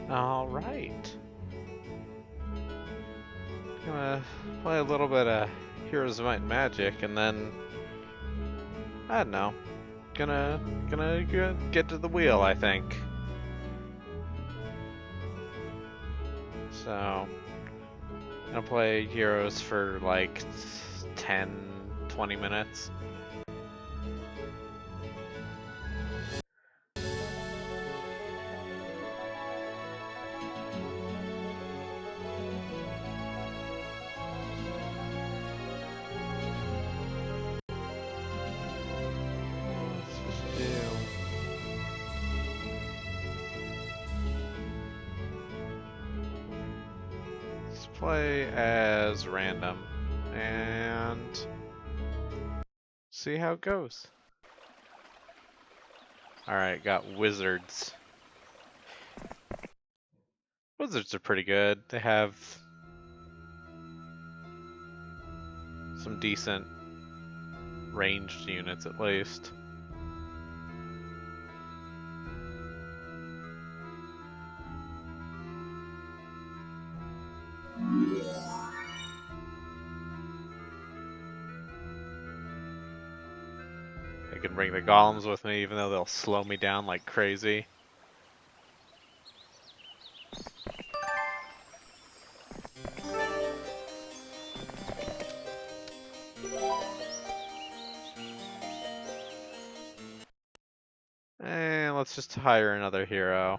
All right. Gonna play a little bit of Heroes of Might and Magic, and then I don't know. Gonna get to the wheel, I think. So, gonna play Heroes for like 10, 20 minutes. Let's just do. Let's play as random and see how it goes. Alright, got wizards. Wizards are pretty good. They have some decent ranged units at least. I can bring the golems with me even though they'll slow me down like crazy. And let's just hire another hero.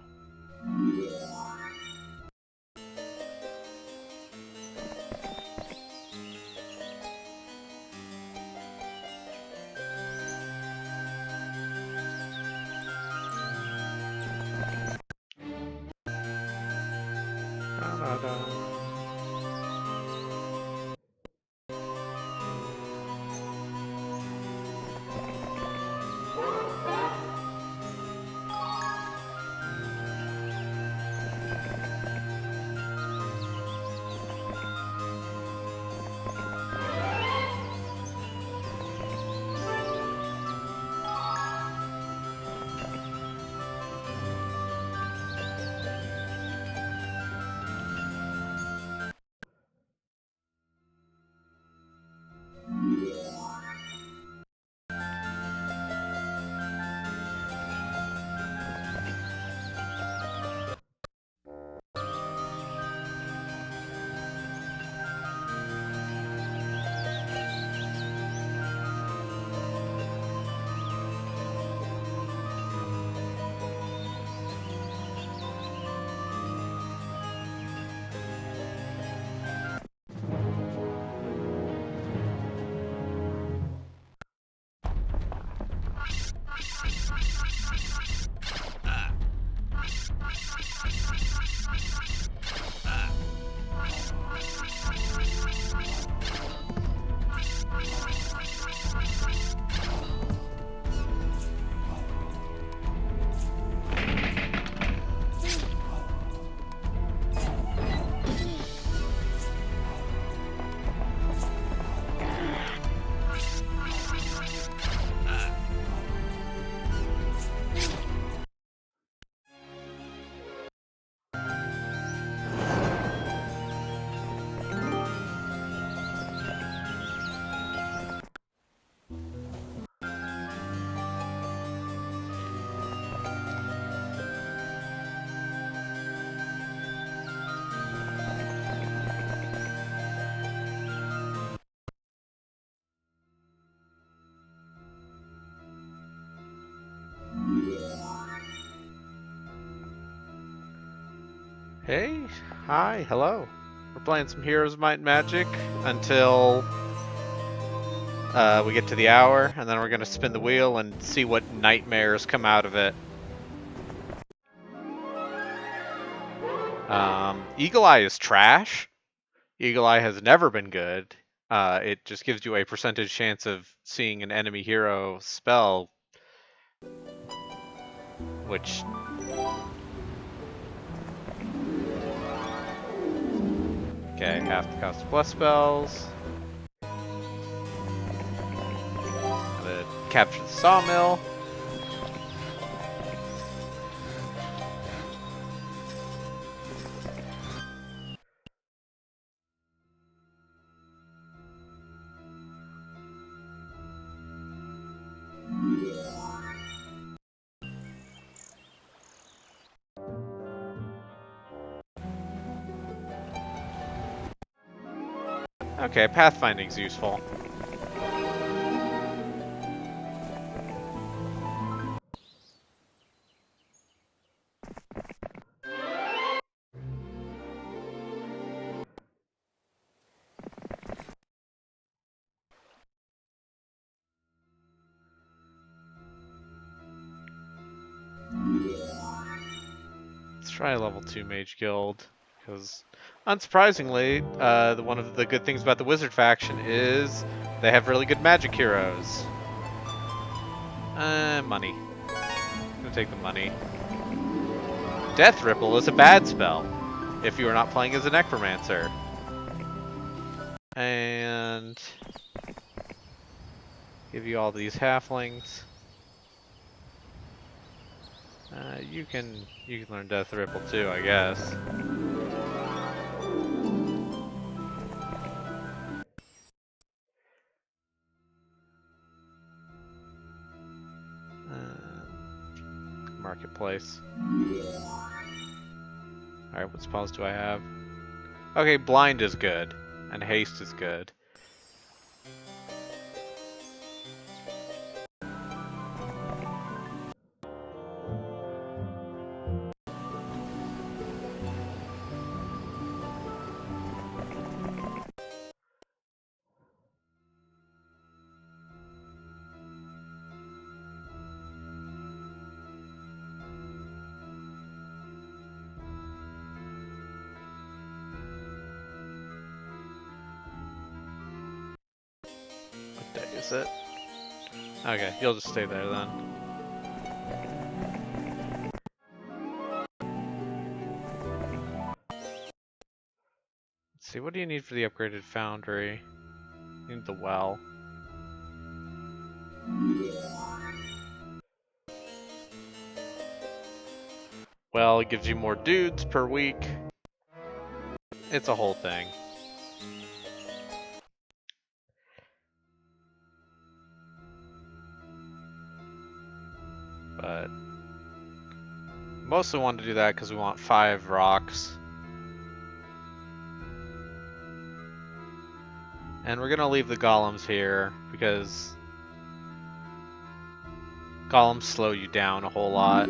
Hey, hi, hello. We're playing some Heroes of Might and Magic until we get to the hour, and then we're gonna spin the wheel and see what nightmares come out of it. Eagle Eye is trash. Eagle Eye has never been good. It just gives you a percentage chance of seeing an enemy hero spell, which... Okay, half the cost of plus spells. Gotta capture the sawmill. Okay, pathfinding's useful. Let's try a level 2 mage guild, because unsurprisingly, one of the good things about the wizard faction is they have really good magic heroes. Money. I'm gonna take the money. Death Ripple is a bad spell if you are not playing as a necromancer. And give you all these halflings. You can learn Death Ripple too, I guess. Marketplace. Alright, what spells do I have? Okay, blind is good, and haste is good. What day is it? Okay, you'll just stay there then. Let's see, what do you need for the upgraded foundry? You need the well. Well, it gives you more dudes per week. It's a whole thing. But mostly wanted to do that because we want 5 rocks. And we're gonna leave the golems here because golems slow you down a whole lot.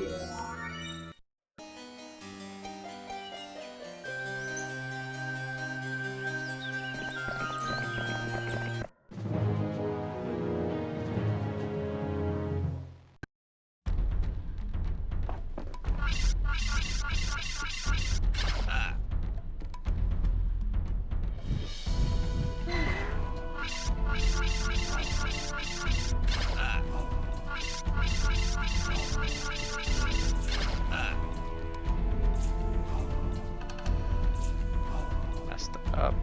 Messed up.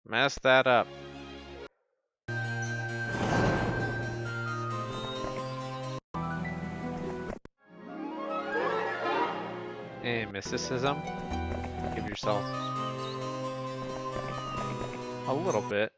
Messed that up. Hey, mysticism. Give yourself a little bit.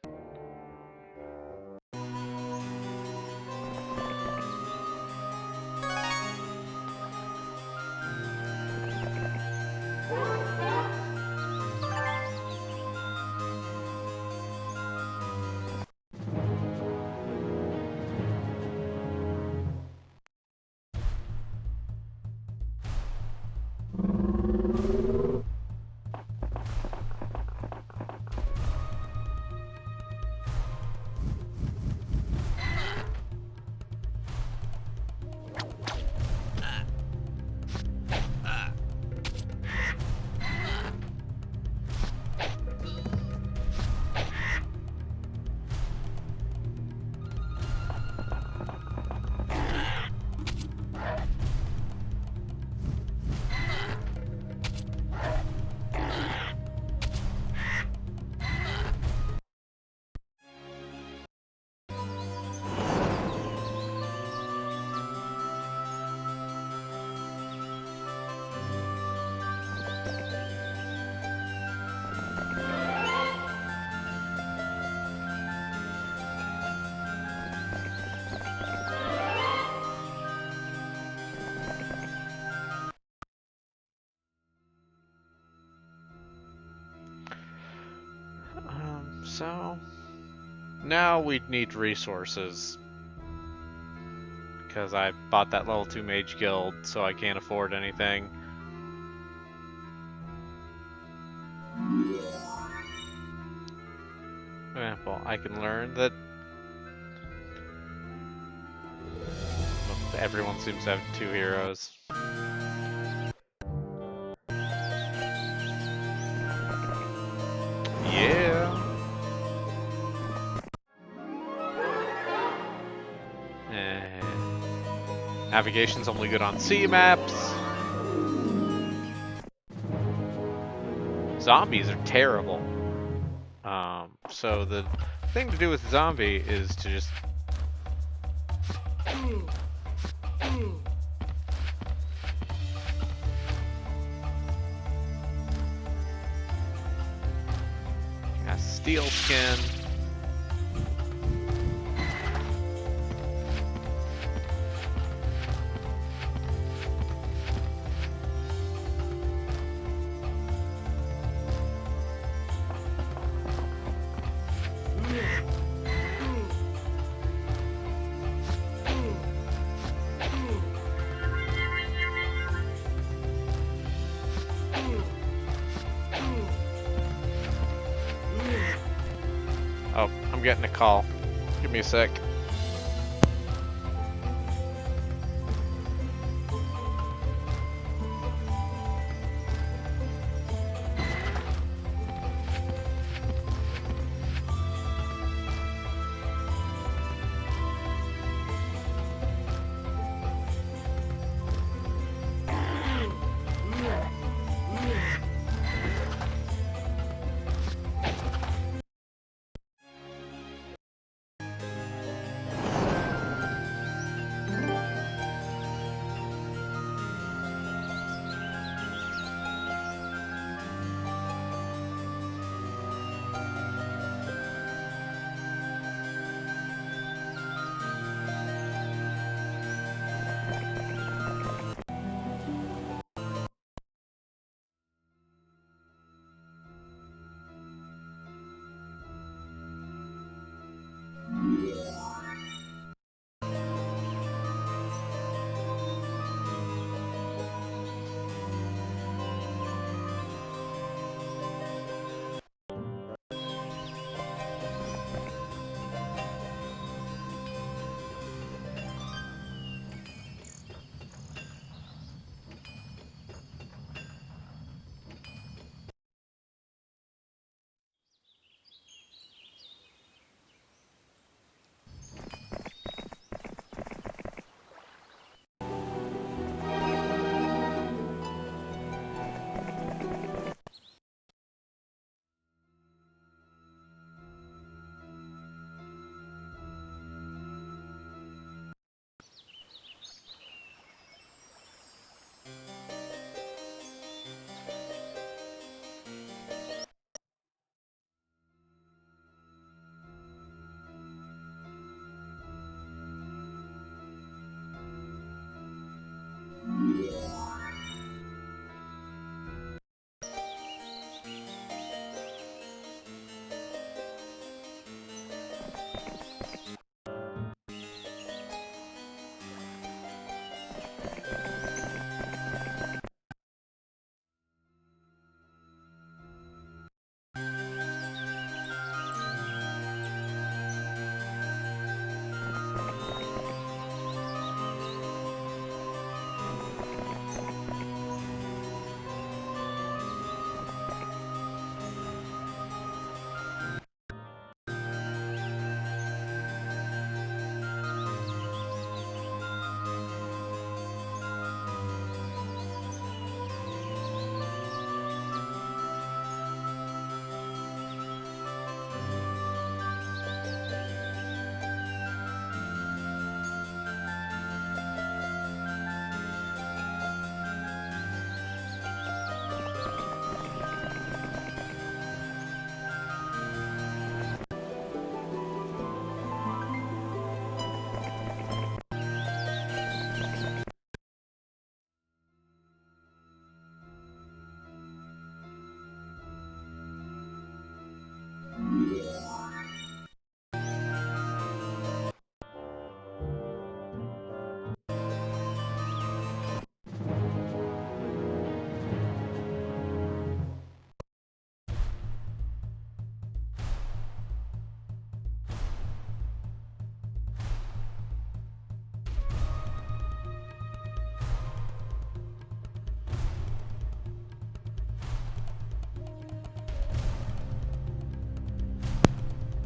So now we need resources. Because I bought that level 2 mage guild, so I can't afford anything. Well, I can learn that everyone seems to have 2 heroes. Yeah. Navigation's only good on sea maps. Zombies are terrible. So the thing to do with zombie is to just steel skin. Oh, I'm getting a call. Give me a sec.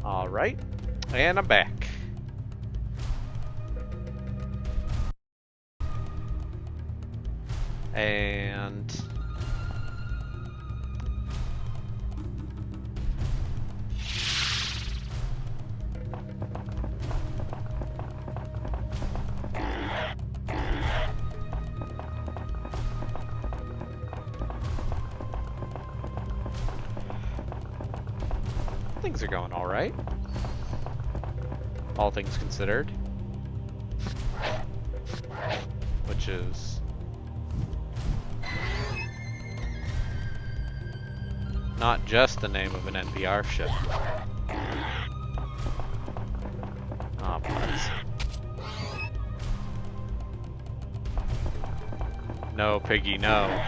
Alright, and I'm back. And... things are going alright. All things considered. Which is... not just the name of an NPR ship. Oh, please. No, Piggy, no.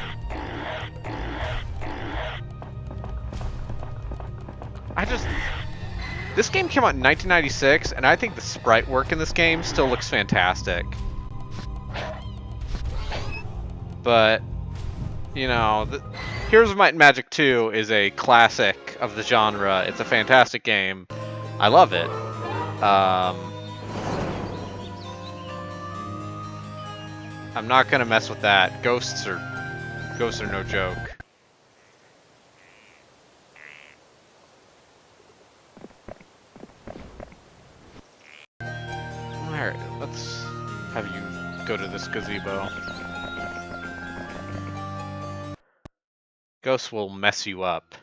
This game came out in 1996, and I think the sprite work in this game still looks fantastic. But, you know, Heroes of Might and Magic 2 is a classic of the genre. It's a fantastic game. I love it. I'm not gonna mess with that. Ghosts are no joke. Alright, let's have you go to this gazebo. Ghosts will mess you up.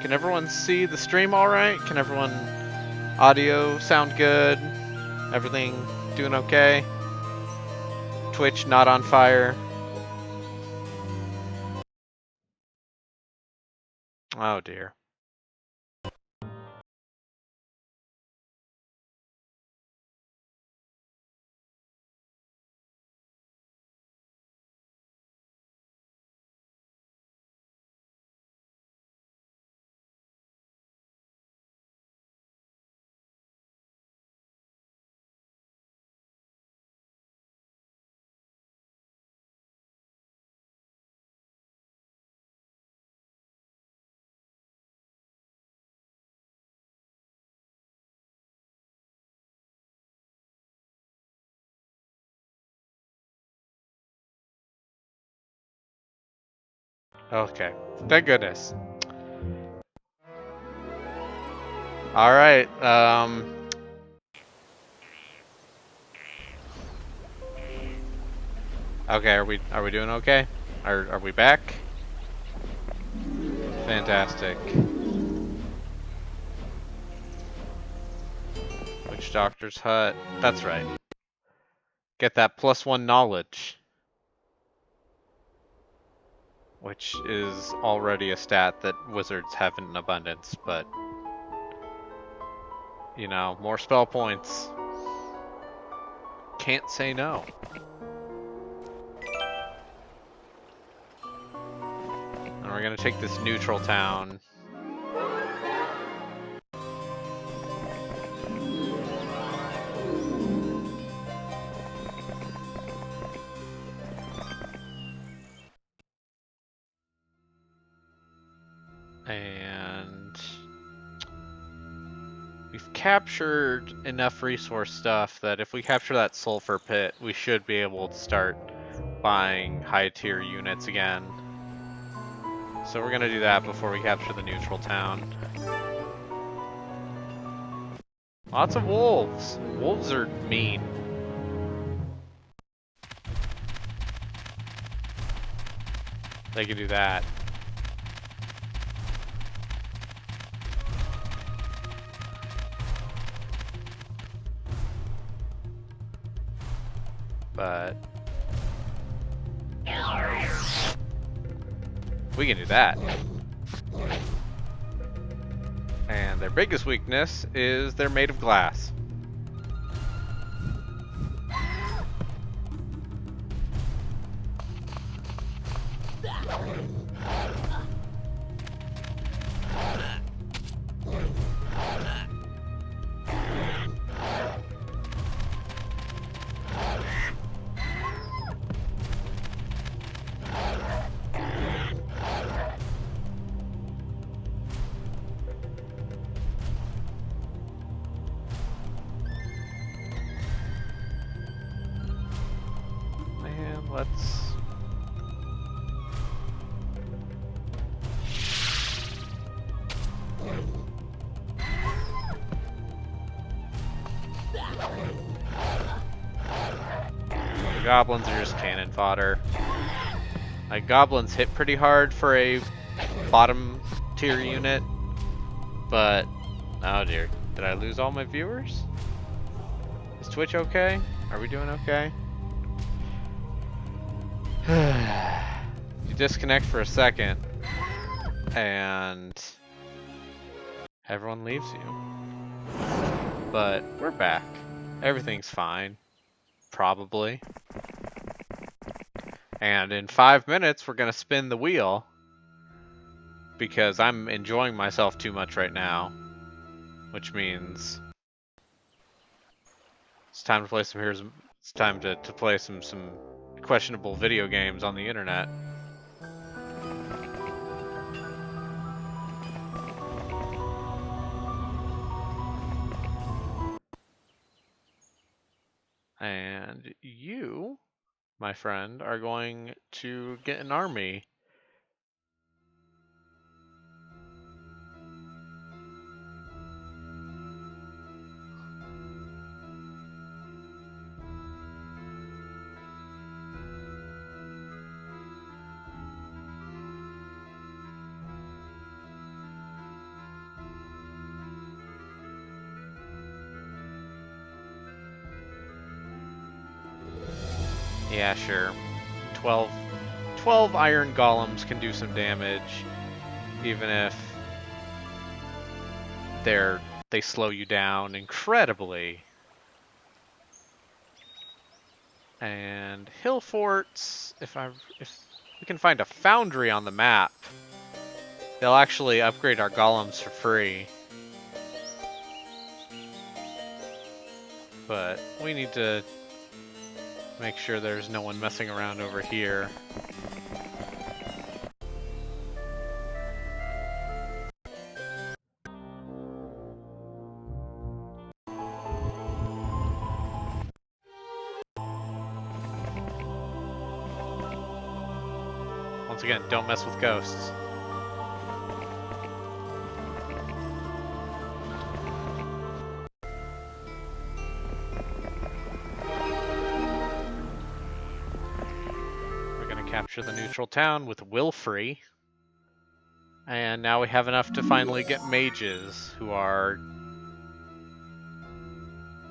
Can everyone see the stream alright? Can everyone audio sound good? Everything doing okay? Twitch not on fire? Oh dear. Okay. Thank goodness. Alright, okay, are we doing okay? Are we back? Fantastic. Witch Doctor's Hut. That's right. Get that +1 knowledge. Which is already a stat that wizards have in abundance, but... you know, more spell points. Can't say no. And we're gonna take this neutral town. And we've captured enough resource stuff that if we capture that sulfur pit, we should be able to start buying high tier units again. So we're gonna do that before we capture the neutral town. Lots of wolves. Wolves are mean. They can do that. But we can do that. And their biggest weakness is they're made of glass. The goblins are just cannon fodder. Like, goblins hit pretty hard for a bottom tier unit, but oh dear, did I lose all my viewers? Is Twitch okay? Are we doing okay? You disconnect for a second, and everyone leaves you. But we're back. Everything's fine. Probably. And in 5 minutes, we're gonna spin the wheel. Because I'm enjoying myself too much right now. Which means it's time to play some it's time to play some questionable video games on the internet. And you, my friend, are going to get an army. Yeah, sure. 12 iron golems can do some damage, even if they slow you down incredibly. And hill forts, if we can find a foundry on the map, they'll actually upgrade our golems for free. But we need to make sure there's no one messing around over here. Once again, don't mess with ghosts. We're gonna capture the neutral town with Wilfrey. And now we have enough to finally get mages, who are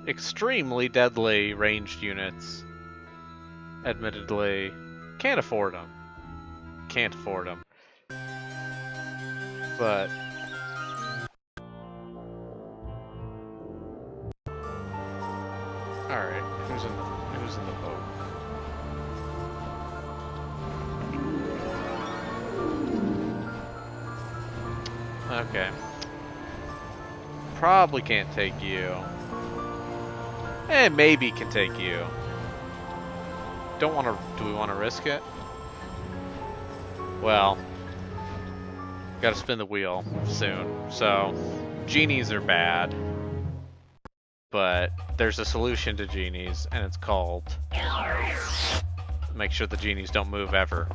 extremely deadly ranged units. Admittedly, can't afford them. Can't afford them. But all right, who's in the boat? Okay. Probably can't take you. Maybe can take you. Do we want to risk it? Well, gotta spin the wheel soon. So, genies are bad. But there's a solution to genies, and it's called make sure the genies don't move ever.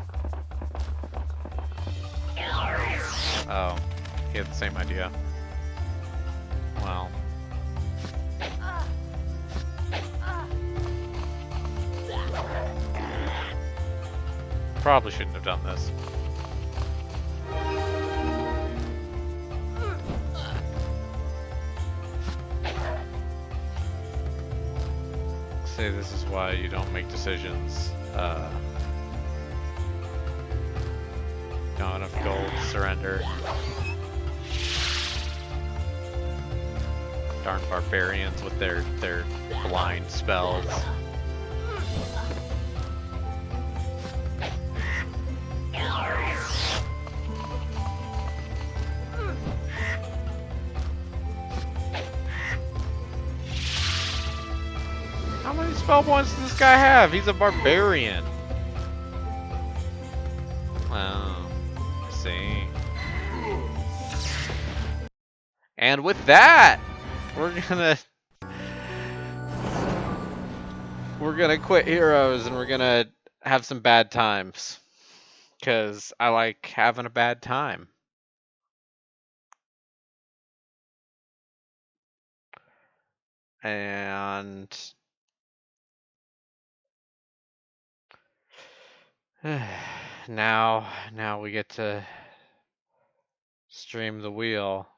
Oh, he had the same idea. Well. Probably shouldn't have done this. Say this is why you don't make decisions. Not enough gold to surrender. Darn barbarians with their blind spells. How many spell points does this guy have? He's a barbarian. Oh, I see. And with that, we're gonna quit Heroes and we're gonna have some bad times. 'Cause I like having a bad time. And now we get to stream the wheel.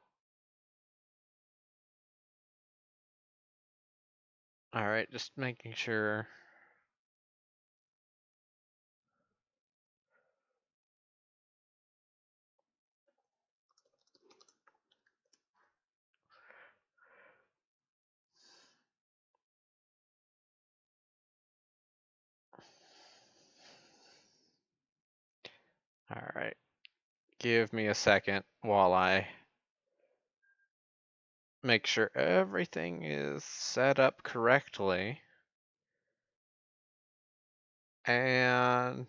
All right, just making sure. All right, give me a second while I make sure everything is set up correctly. And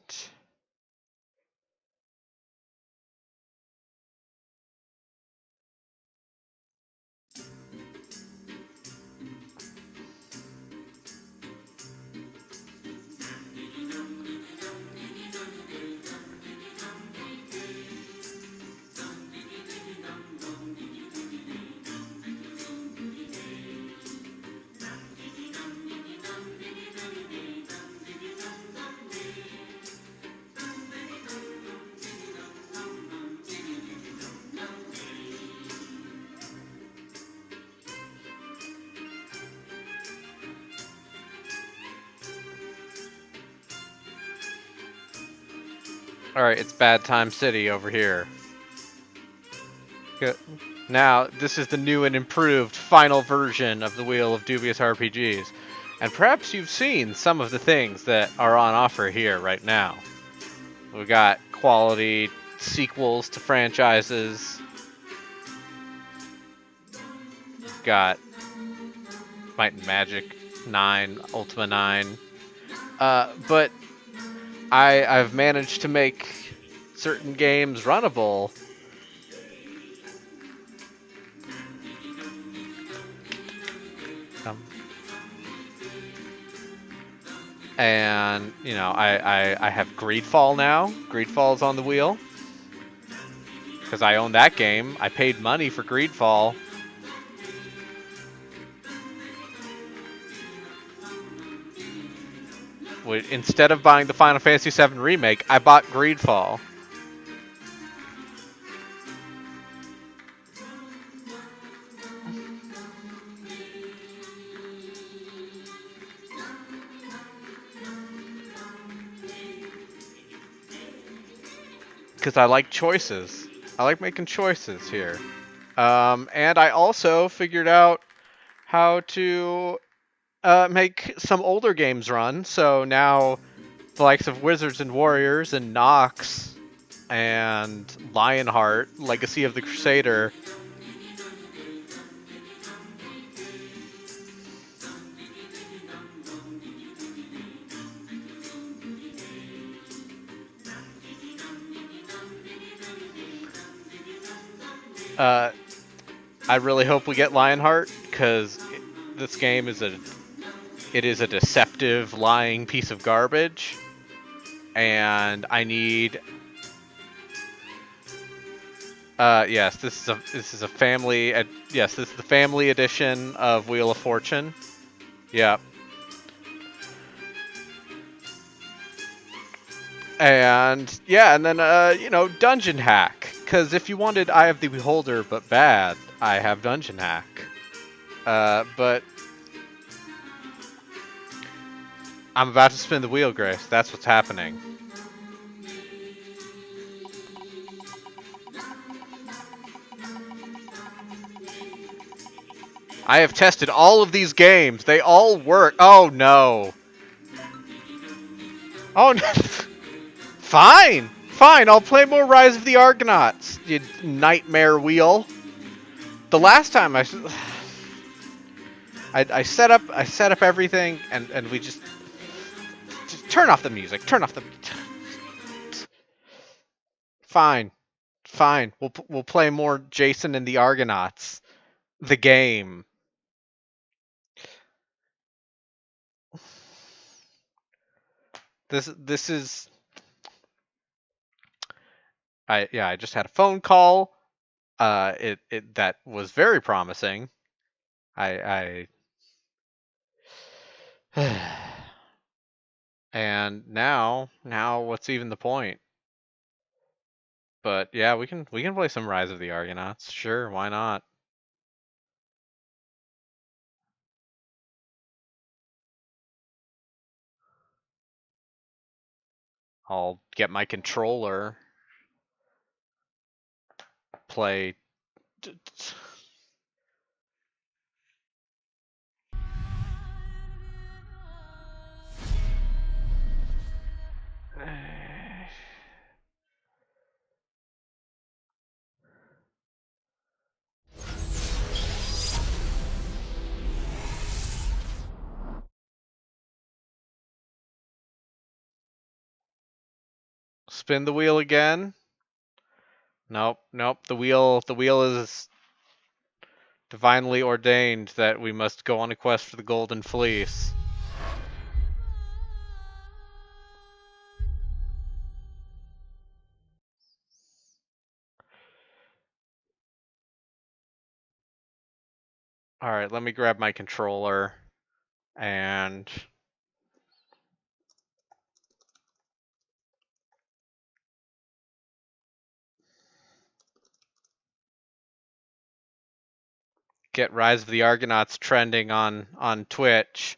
all right, it's Bad Time City over here. Good. Now, this is the new and improved final version of the Wheel of Dubious RPGs. And perhaps you've seen some of the things that are on offer here right now. We've got quality sequels to franchises. We've got Might and Magic 9, Ultima 9. But I've managed to make certain games runnable. And, you know, I have Greedfall now. Greedfall's on the wheel. Because I own that game. I paid money for Greedfall. Instead of buying the Final Fantasy VII Remake, I bought Greedfall. Because I like choices. I like making choices here. And I also figured out how to make some older games run. So now the likes of Wizards and Warriors and Nox and Lionheart, Legacy of the Crusader. I really hope we get Lionheart because this game is a deceptive, lying piece of garbage, and I need. Yes, this is a family. Yes, this is the family edition of Wheel of Fortune. Yeah. And yeah, and then you know, Dungeon Hack. Because if you wanted Eye of the Beholder but bad, I have Dungeon Hack. But I'm about to spin the wheel, Grace. That's what's happening. I have tested all of these games. They all work. Oh no. Oh no. Fine. Fine. I'll play more Rise of the Argonauts. You nightmare wheel. The last time I set up everything and we just turn off the music. Turn off the. Fine. Fine. We'll play more Jason and the Argonauts. The game. This is I just had a phone call. It that was very promising. I And now what's even the point? But yeah, we can play some Rise of the Argonauts. Sure, why not? I'll get my controller, play. Spin the wheel again. Nope. The wheel is divinely ordained that we must go on a quest for the Golden Fleece. All right, let me grab my controller and get Rise of the Argonauts trending on Twitch.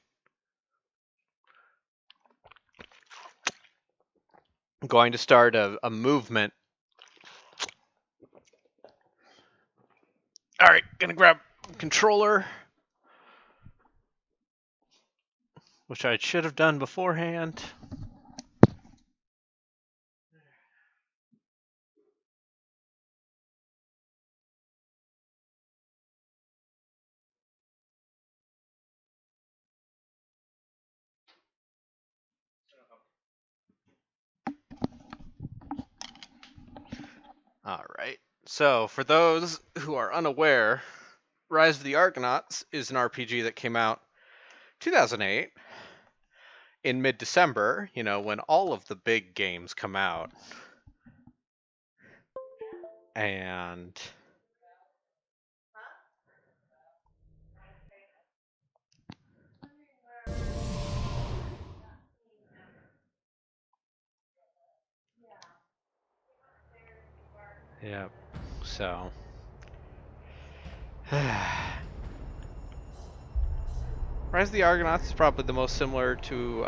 I'm going to start a movement. All right, gonna grab controller, which I should have done beforehand. All right. So, for those who are unaware, Rise of the Argonauts is an RPG that came out 2008 in mid-December, when all of the big games come out. And yeah, so Rise of the Argonauts is probably the most similar to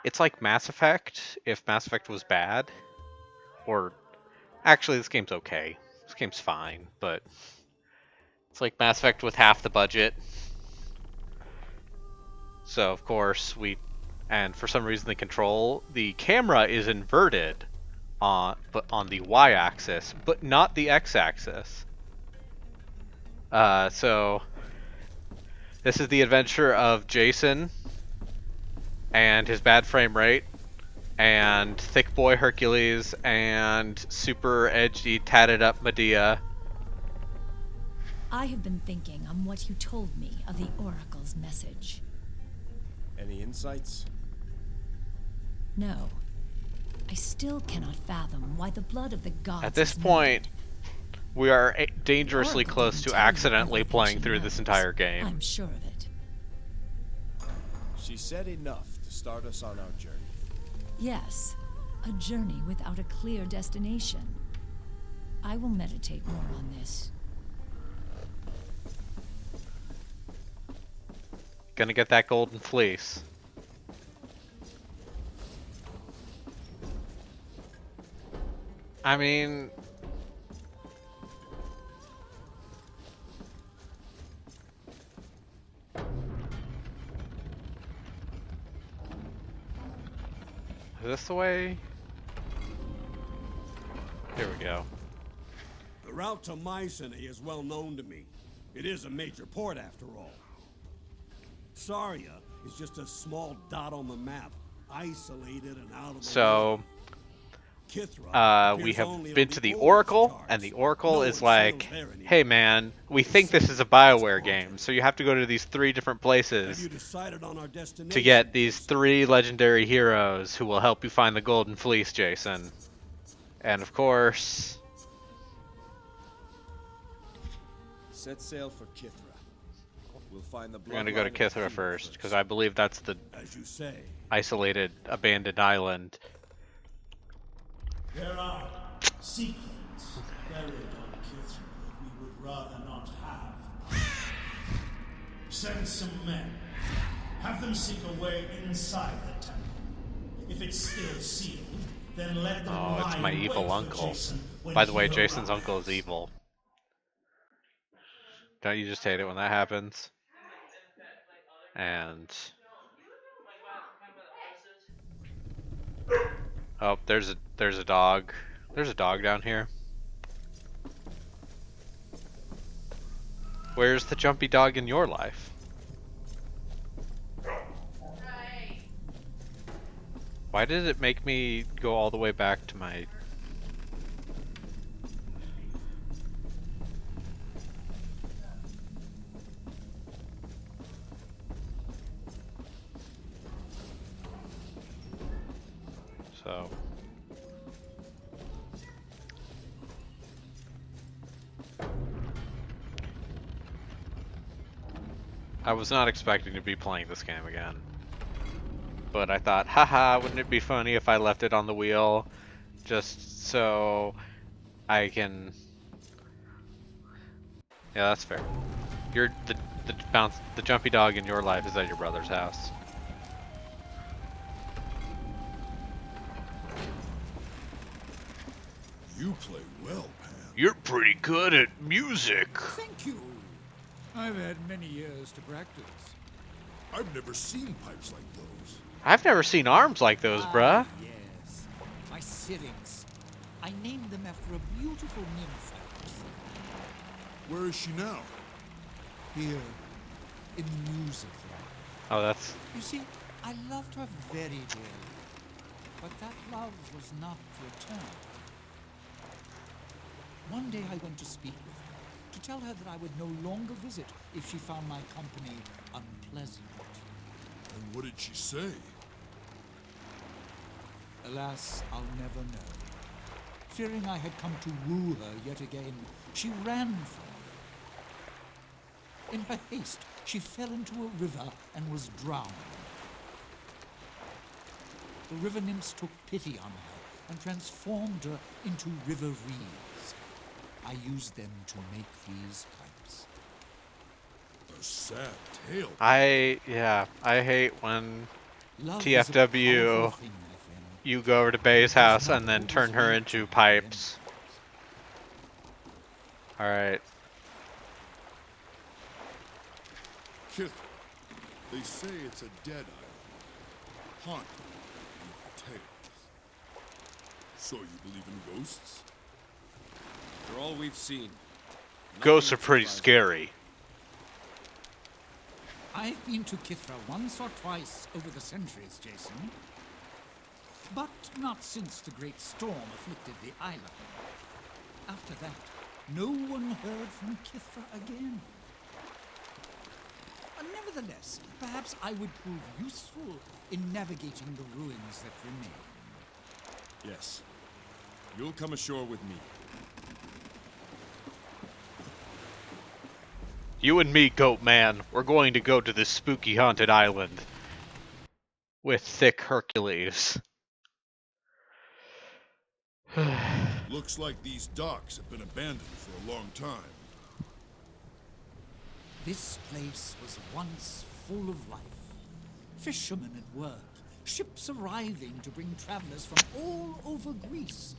it's like Mass Effect if Mass Effect was bad. Or actually, this game's okay. This game's fine, but it's like Mass Effect with half the budget. So of course and for some reason the camera is inverted but on the y-axis, but not the x-axis. So this is the adventure of Jason and his bad frame rate and thick boy Hercules and super edgy tatted up Medea. I have been thinking on what you told me of the Oracle's message. Any insights? No. I still cannot fathom why the blood of the gods At this is point, needed. we are dangerously Oracle close didn't to tell you accidentally everything playing she through this knows. entire game. I'm sure of it. She said enough to start us on our journey. Yes, a journey without a clear destination. I will meditate more on this. Gonna get that golden fleece. I mean, is this the way? Here we go. The route to Mycenae is well known to me. It is a major port after all. Saria is just a small dot on the map, isolated and out of the So, way. we have been to the Oracle, and the Oracle is like, hey man, we think this is a BioWare game, so you have to go to these 3 different places to get these 3 legendary heroes who will help you find the Golden Fleece, Jason. And of course... Set sail for Kithra. We'll find the We're gonna go to bloodline of the Kithra Kingdom first, because I believe that's the As you say. isolated, abandoned island. There are secrets buried on Kithra that we would rather not have. Send some men. Have them seek a way inside the temple. If it's still sealed, then let them Oh, it's lie my in evil wait for uncle. Jason when By the way, he Jason's arrives. uncle is evil. Don't you just hate it when that happens? And oh, there's a dog. There's a dog down here. Where's the jumpy dog in your life? Why did it make me go all the way back to my... So... I was not expecting to be playing this game again. But I thought, haha, wouldn't it be funny if I left it on the wheel just so I can... Yeah, that's fair. You're the jumpy dog in your life is at your brother's house. You play well, Pam. You're pretty good at music. Thank you. I've had many years to practice. I've never seen pipes like those. I've never seen arms like those, bruh. Yes. My syrinx. I named them after a beautiful nymph I was there. Where is she now? Here, in the music lab. Oh, that's... You see, I loved her very dearly. But that love was not to return. One day I went to speak with her, to tell her that I would no longer visit if she found my company unpleasant. And what did she say? Alas, I'll never know. Fearing I had come to woo her yet again, she ran from me. In her haste, she fell into a river and was drowned. The river nymphs took pity on her and transformed her into river reeds. I used them to make these pipes. A sad tale. I hate when Love is a TFW, powerful thing, my friend. you go over to Bay's house and then turn her into pipes. Alright. Kithra. They say it's a dead island. Haunted with tales. So you believe in ghosts? For all we've seen, Ghosts are nothing pretty surprises scary. I've been to Kithra once or twice over the centuries, Jason. But not since the great storm afflicted the island. After that, no one heard from Kithra again. Nevertheless, perhaps I would prove useful in navigating the ruins that remain. Yes. You'll come ashore with me. You and me, Goat Man, we're going to go to this spooky haunted island. With thick Hercules. Looks like these docks have been abandoned for a long time. This place was once full of life. Fishermen at work, ships arriving to bring travelers from all over Greece.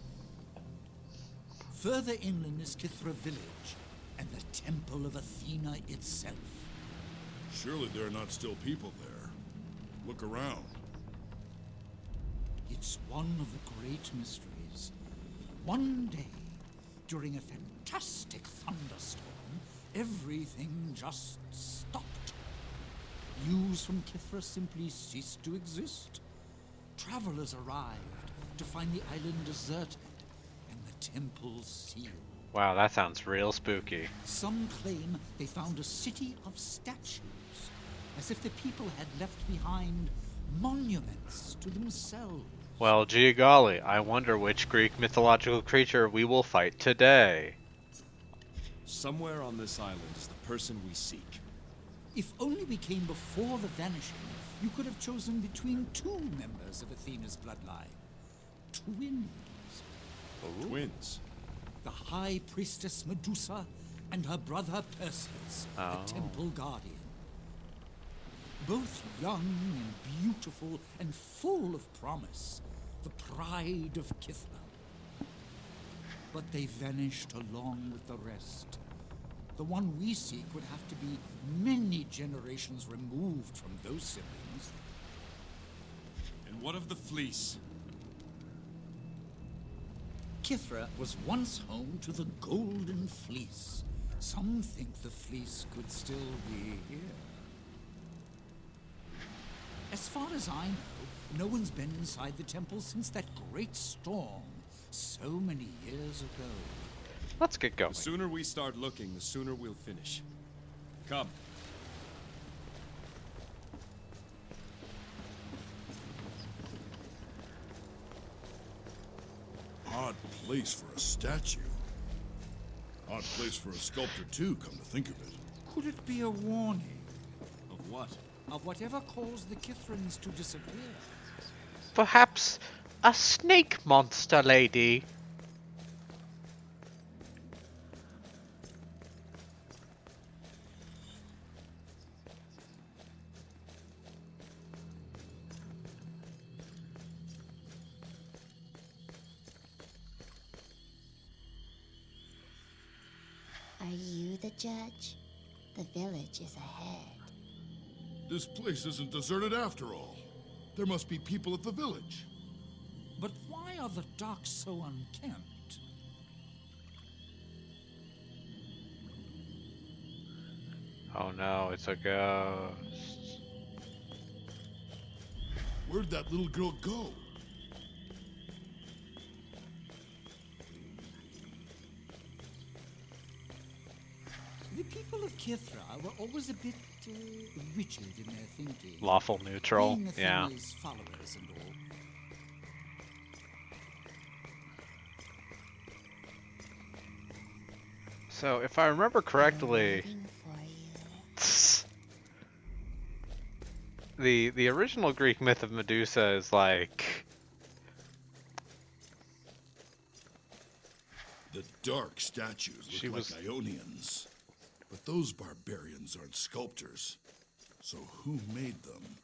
Further inland is Kithra village, and the temple of Athena itself. Surely there are not still people there. Look around. It's one of the great mysteries. One day, during a fantastic thunderstorm, everything just stopped. News from Kithra simply ceased to exist. Travelers arrived to find the island deserted and the temple sealed. Wow, that sounds real spooky. Some claim they found a city of statues, as if the people had left behind monuments to themselves. Well, gee golly, I wonder which Greek mythological creature we will fight today. Somewhere on this island is the person we seek. If only we came before the vanishing, you could have chosen between two members of Athena's bloodline. Twins. Twins. The High Priestess Medusa and her brother Perseus, the Temple Guardian. Both young and beautiful and full of promise, the pride of Kithra. But they vanished along with the rest. The one we seek would have to be many generations removed from those siblings. And what of the fleece? Kithra was once home to the Golden Fleece. Some think the fleece could still be here. As far as I know, no one's been inside the temple since that great storm so many years ago. Let's get going. The sooner we start looking, the sooner we'll finish. Come. Odd place for a statue. Odd place for a sculptor, too, come to think of it. Could it be a warning Of what? of whatever caused the Kithrans to disappear? Perhaps a snake monster lady. Are you the judge? The village is ahead. This place isn't deserted after all. There must be people at the village. But why are the docks so unkempt? Oh no, it's a ghost. Where'd that little girl go? The people of Kithra were always a bit rigid in their thinking. Lawful neutral, Being yeah. Athena's followers and all. So if I remember correctly, Waiting for you. the original Greek myth of Medusa is like The dark statues look She like was- Ionians. But those barbarians aren't sculptors. So who made them?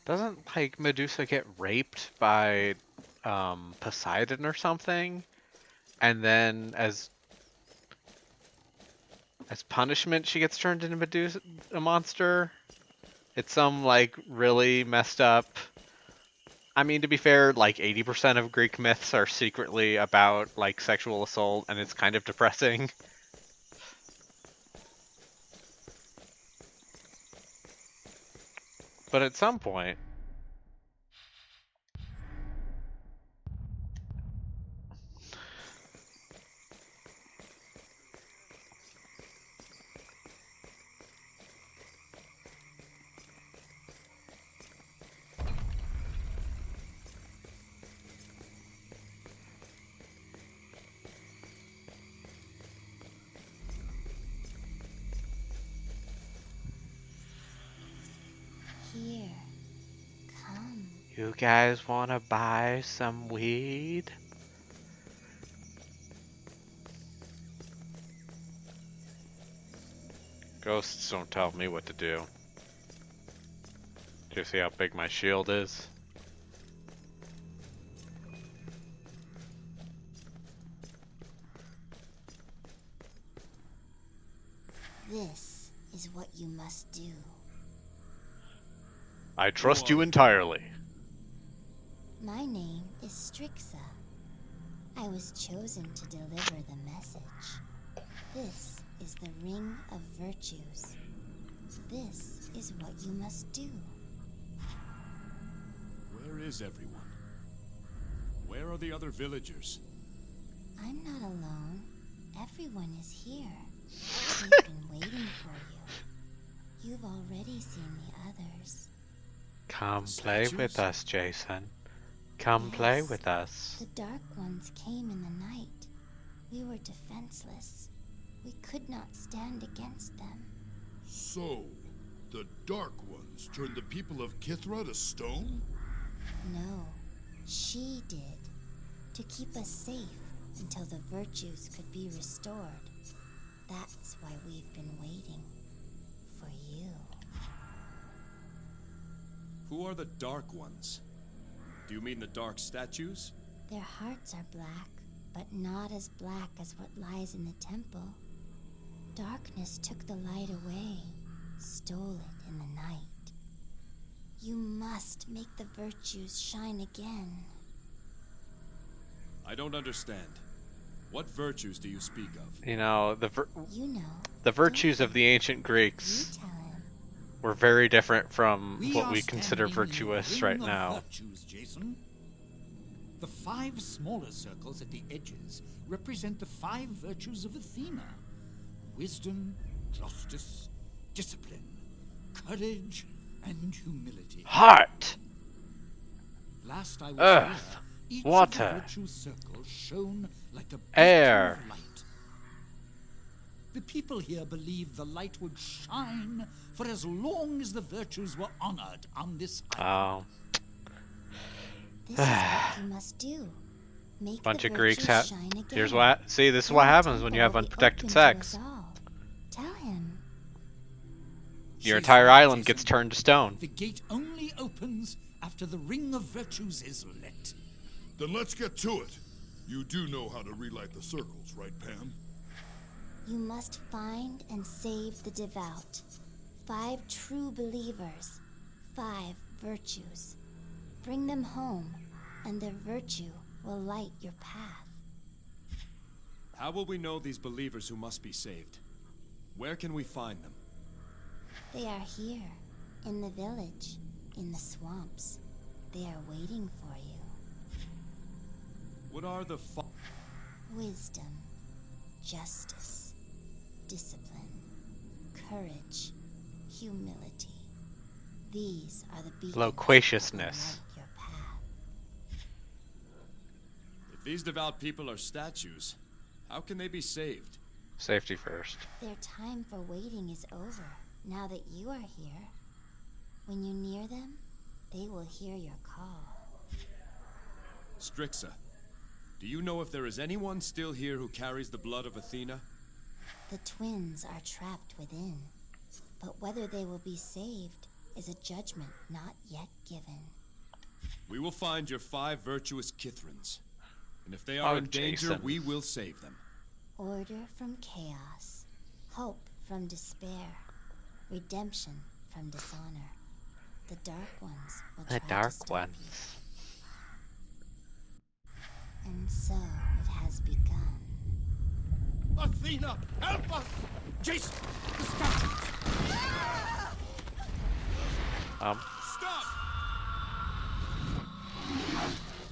doesn't like Medusa get raped by Poseidon or something, and then as punishment she gets turned into Medusa, a monster. It's some like really messed up. I mean, to be fair, like 80% of Greek myths are secretly about like sexual assault, and it's kind of depressing. But at some point, Here. Come. you guys want to buy some weed? Ghosts don't tell me what to do. Do you see how big my shield is? This is what you must do. I trust you entirely. My name is Strixa. I was chosen to deliver the message. This is the Ring of Virtues. This is what you must do. Where is everyone? Where are the other villagers? I'm not alone. Everyone is here. They've been waiting for you. You've already seen the others. Come The play with statues? us, Jason. Come play Yes. with us. The Dark Ones came in the night. We were defenseless. We could not stand against them. So, the Dark Ones turned the people of Kithra to stone? No, she did. To keep us safe until the virtues could be restored. That's why we've been waiting. For you. Who are the Dark Ones? Do you mean the Dark Statues? Their hearts are black, but not as black as what lies in the temple. Darkness took the light away, stole it in the night. You must make the virtues shine again. I don't understand. What virtues do you speak of? You know, You know. the virtues don't of the ancient you? Greeks You tell him. were very different from what are we consider standing in the virtuous ring right of now. Virtues, Jason. The 5 smaller circles at the edges represent the 5 virtues of Athena: wisdom, justice, discipline, courage, and humility. Heart! Last I was Earth, here, each water, of the virtue circles shone like a beacon air. of light. The people here believed the light would shine for as long as the virtues were honored on this island. Oh, This is what you must do. Make bunch the of Greeks virtues shine again. Here's what. See, this is Then what the happens when you have temple will be unprotected open to sex. us all. Tell him. Your She's entire right, island Jason. gets turned to stone. The gate only opens after the ring of virtues is lit. Then let's get to it. You do know how to relight the circles, right, Pam? You must find and save the devout. 5 true believers. 5 virtues. Bring them home, and their virtue will light your path. How will we know these believers who must be saved? Where can we find them? They are here, in the village, in the swamps. They are waiting for you. What are the Wisdom, justice, discipline, courage, humility. These are the beacons that will Loquaciousness. light your path. If these devout people are statues, how can they be saved? Safety first. Their time for waiting is over, now that you are here. When you near them, they will hear your call. Strixa, do you know if there is anyone still here who carries the blood of Athena? The twins are trapped within, but whether they will be saved is a judgment not yet given. We will find your 5 virtuous Kithrans. And if they are in danger, Jason. we will save them. Order from chaos, hope from despair, redemption from dishonor. The Dark Ones will The try to Dark stop Ones. you. And so it has begun. Athena, help us! Jason, the statue! Stop!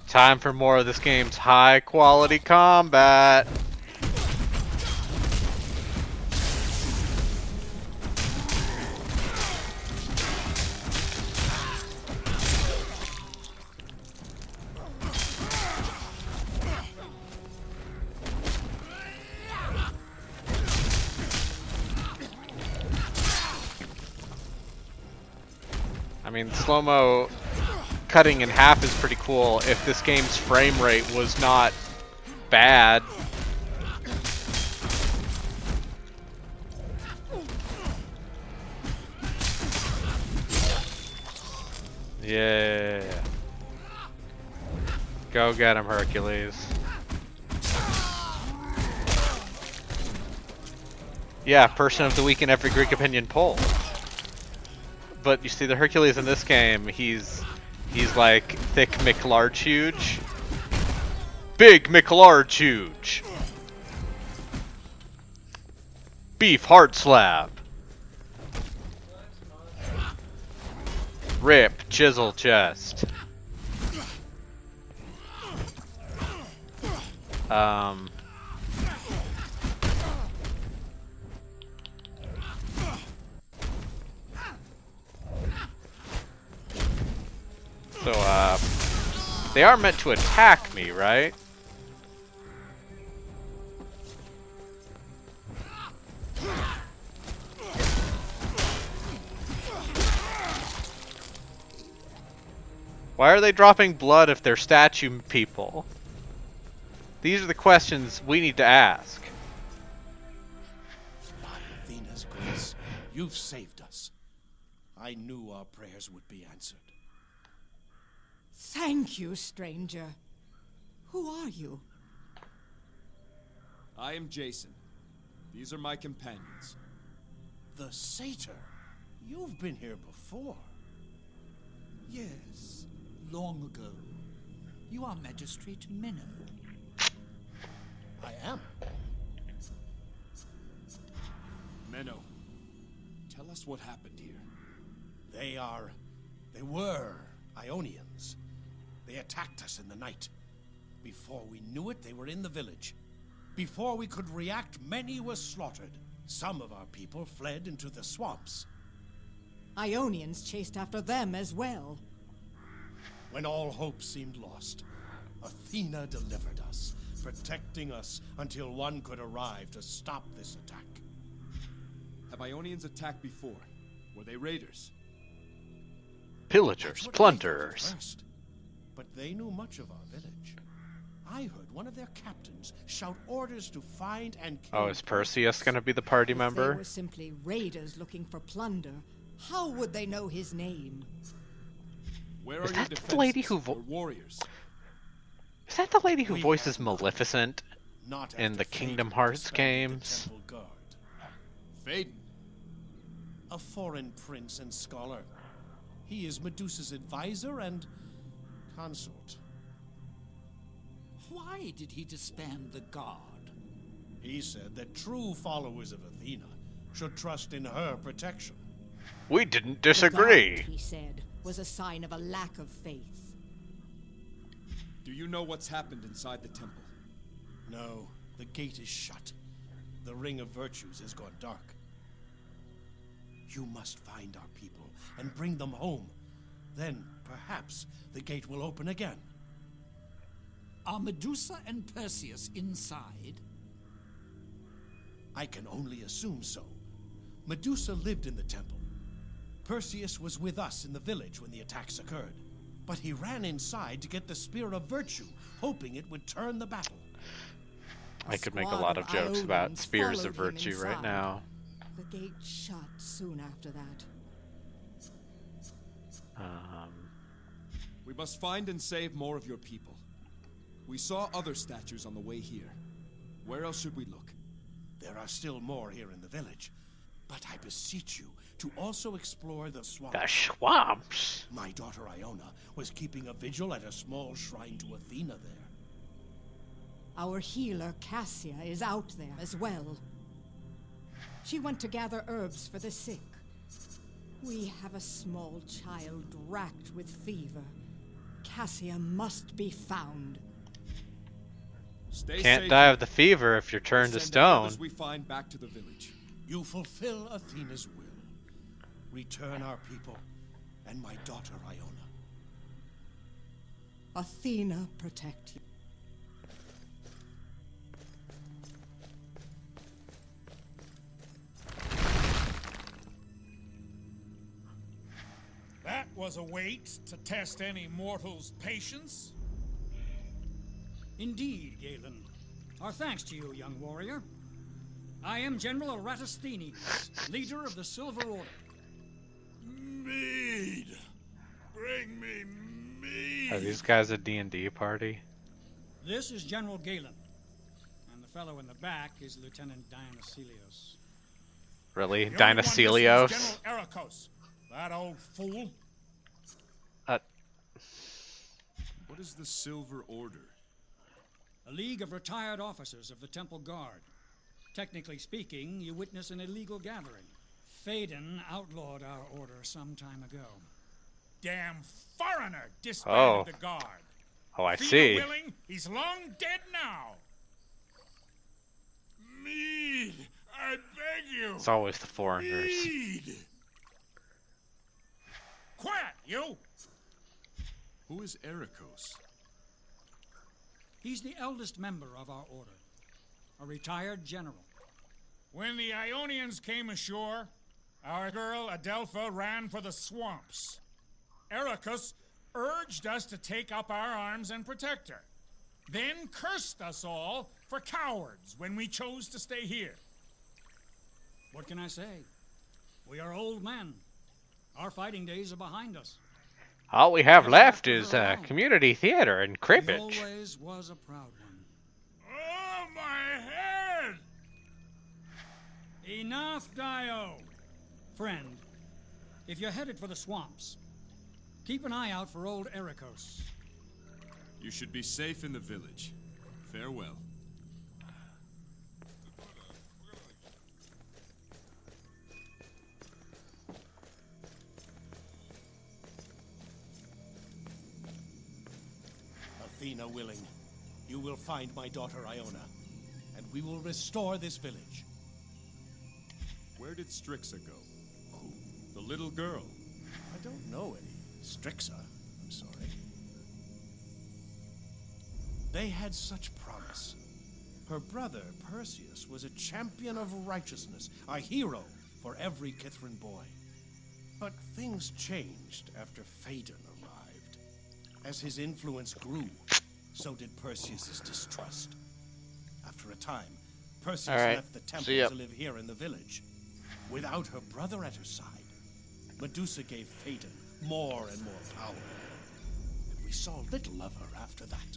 Time for more of this game's high quality combat. I mean, slow-mo cutting in half is pretty cool if this game's frame rate was not bad. Yeah. Go get him, Hercules. Yeah, person of the week in every Greek opinion poll. But you see, the Hercules in this game, he's like thick McLarge huge. Big McLarge huge. Beef hard slab. Rip chisel chest. So, they are meant to attack me, right? Why are they dropping blood if they're statue people? These are the questions we need to ask. By Athena's grace, you've saved us. I knew our prayers would be answered. Thank you, stranger. Who are you? I am Jason. These are my companions. The satyr? You've been here before. Yes, long ago. You are Magistrate Menno. I am. Menno, tell us what happened here. They were Ionians. They attacked us in the night. Before we knew it, they were in the village. Before we could react, many were slaughtered. Some of our people fled into the swamps. Ionians chased after them as well. When all hope seemed lost, Athena delivered us, protecting us until one could arrive to stop this attack. Have Ionians attacked before? Were they raiders? Pillagers, That's what I thought plunderers. at first, but they knew much of our village. I heard one of their captains shout orders to find and kill. Oh, is Perseus gonna be the party If member? they were simply raiders looking for plunder, how would they know his name? Where Is are your that the lady defenses, who or warriors? Is that the lady who We voices have none. Maleficent Not in after the Phaedon Kingdom Hearts disbanded the games? Temple Guard. Phaedon. A foreign prince and scholar. He is Medusa's advisor and consort. Why did he disband the guard? He said that true followers of Athena should trust in her protection. We didn't The disagree. guard, he said, was a sign of a lack of faith. Do you know what's happened inside the temple? No, the gate is shut. The ring of virtues has gone dark. You must find our people and bring them home. Then, perhaps, the gate will open again. Are Medusa and Perseus inside? I can only assume so. Medusa lived in the temple. Perseus was with us in the village when the attacks occurred. But he ran inside to get the Spear of Virtue, hoping it would turn the battle. I could make a squad lot of jokes Ionians about spears of followed him virtue right inside. now. The gate shut soon after that. We must find and save more of your people. We saw other statues on the way here. Where else should we look? There are still more here in the village. But I beseech you to also explore the swamp. The swamps. My daughter Iona was keeping a vigil at a small shrine to Athena there. Our healer, Cassia, is out there as well. She went to gather herbs for the sick. We have a small child racked with fever. Cassia must be found. Stay Can't safe. die of the fever if you're turned to Send any others stone. we find back to the village. You fulfill Athena's will. Return our people and my daughter Iona. Athena protect you. That was a wait to test any mortal's patience. Indeed, Galen. Our thanks to you, young warrior. I am General Eratosthenes, leader of the Silver Order. Mead! Bring me mead! Are these guys a D&D party? This is General Galen, and the fellow in the back is Lieutenant Dionysios. Really? The only one missing is Dionysios? General Ericos. That old fool. What is the Silver Order? A league of retired officers of the Temple Guard. Technically speaking, you witness an illegal gathering. Phaedon outlawed our order some time ago. Damn foreigner disbanded Oh. the guard. Oh, I Athena see. willing, he's long dead now. Mead! I beg you! It's always the foreigners. Mead! Quiet, you! Who is Ericos? He's the eldest member of our order, a retired general. When the Ionians came ashore, our girl Adelpha ran for the swamps. Ericus urged us to take up our arms and protect her, then cursed us all for cowards when we chose to stay here. What can I say? We are old men. Our fighting days are behind us. All we have Never left after is her alone. community theater and He cribbage. always was a proud one. Oh, my head! Enough, Dio! Friend, if you're headed for the swamps, keep an eye out for old Ericos. You should be safe in the village. Farewell. Athena willing, you will find my daughter Iona, and we will restore this village. Where did Strixa go? Who? The little girl. I don't know any Strixa, I'm sorry. They had such promise. Her brother, Perseus, was a champion of righteousness, a hero for every Kithrin boy. But things changed after Phaedon arrived. As his influence grew, so did Perseus's distrust. After a time, Perseus left the temple to live here in the village. Without her brother at her side, Medusa gave Phaedon more and more power. And we saw little of her after that.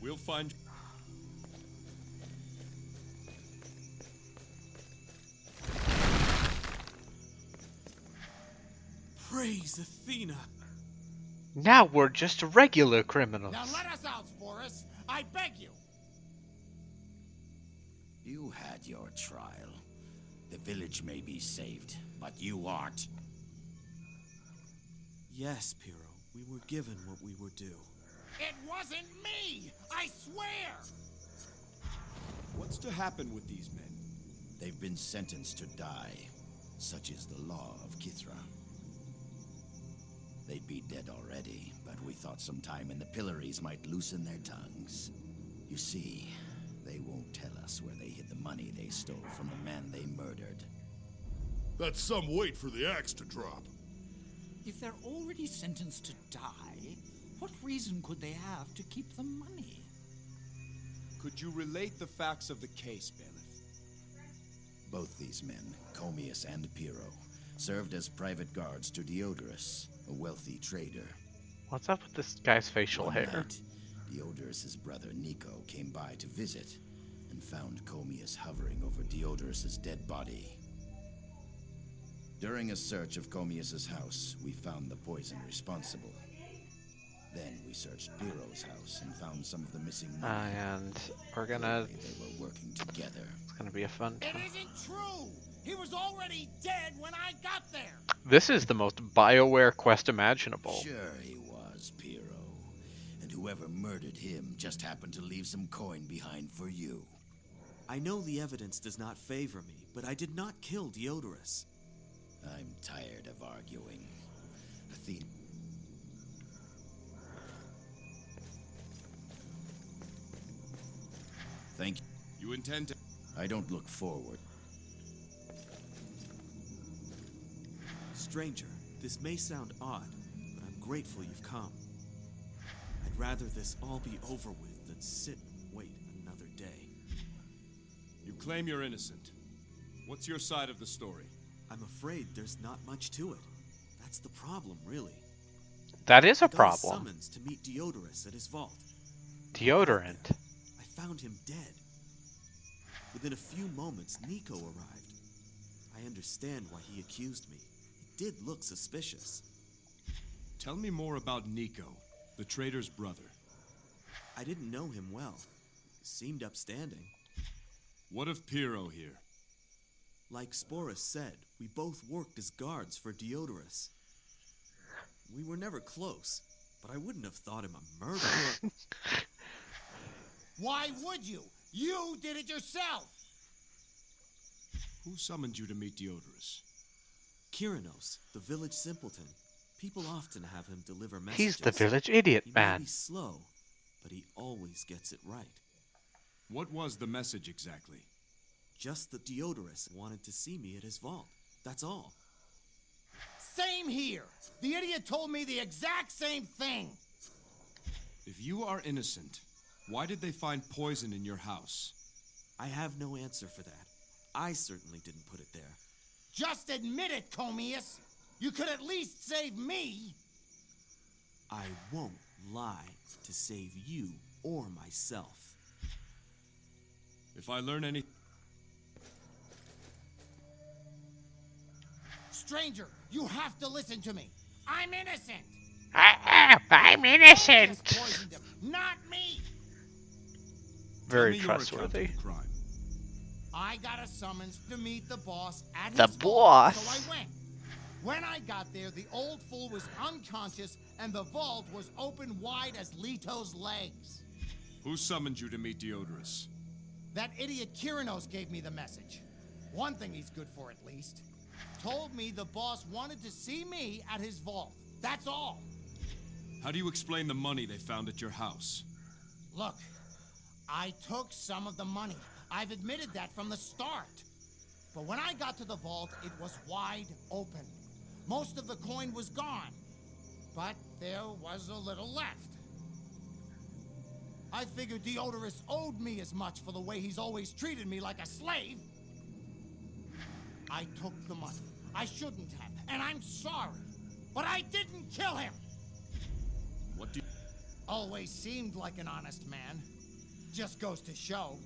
We'll find... Praise Athena! Now we're just regular criminals. Now let us out, Sporus! I beg you! You had your trial. The village may be saved, but you aren't. Yes, Pyrrho. We were given what we were due. It wasn't me! I swear! What's to happen with these men? They've been sentenced to die. Such is the law of Kithra. They'd be dead already, but we thought some time in the pillories might loosen their tongues. You see, they won't tell us where they hid the money they stole from the man they murdered. That's some weight for the axe to drop. If they're already sentenced to die, what reason could they have to keep the money? Could you relate the facts of the case, Bailiff? Both these men, Comius and Pyrrho, served as private guards to Diodorus, a wealthy trader. What's up with this guy's facial One hair? night, Diodorus's brother Nico came by to visit and found Comius hovering over Diodorus's dead body. During a search of Comius's house, we found the poison responsible. Then we searched Pyrrho's house and found some of the missing money. And we're gonna... Clearly they were working together. It's gonna be a fun It time. isn't true! He was already dead when I got there! This is the most BioWare quest imaginable. Sure he was, Pyrrho. And whoever murdered him just happened to leave some coin behind for you. I know the evidence does not favor me, but I did not kill Diodorus. I'm tired of arguing. Athena. Thank you. You intend to... I don't look forward. Stranger, this may sound odd, but I'm grateful you've come. I'd rather this all be over with than sit and wait another day. You claim you're innocent. What's your side of the story? I'm afraid there's not much to it. That's the problem, really. That is a I got problem. Summons to meet Diodorus at his vault. Deodorant. I found him dead. Within a few moments, Nico arrived. I understand why he accused me. It did look suspicious. Tell me more about Nico, the trader's brother. I didn't know him well. He seemed upstanding. What of Pyrrho here? Like Sporus said, we both worked as guards for Diodorus. We were never close, but I wouldn't have thought him a murderer. Why would you? You did it yourself! Who summoned you to meet Diodorus? Kyrinos, the village simpleton. People often have him deliver messages. He's the village idiot He may man. be slow, but he always gets it right. What was the message exactly? Just that Diodorus wanted to see me at his vault. That's all. Same here. The idiot told me the exact same thing. If you are innocent, why did they find poison in your house? I have no answer for that. I certainly didn't put it there. Just admit it, Comius. You could at least save me. I won't lie to save you or myself. If I learn any... Stranger, you have to listen to me. I'm innocent. I'm innocent. Comius poisoned him, not me. Very Tell me your account of trustworthy. the crime. I got a summons to meet the boss at The his vault, so boss? I went. When I got there, the old fool was unconscious, and the vault was open wide as Leto's legs. Who summoned you to meet Diodorus? That idiot Kyrinos gave me the message. One thing he's good for, at least. Told me the boss wanted to see me at his vault. That's all. How do you explain the money they found at your house? Look, I took some of the money. I've admitted that from the start. But when I got to the vault, it was wide open. Most of the coin was gone, but there was a little left. I figured Diodorus owed me as much for the way he's always treated me like a slave. I took the money. I shouldn't have, and I'm sorry. But I didn't kill him. What do you... Always seemed like an honest man. Just goes to show.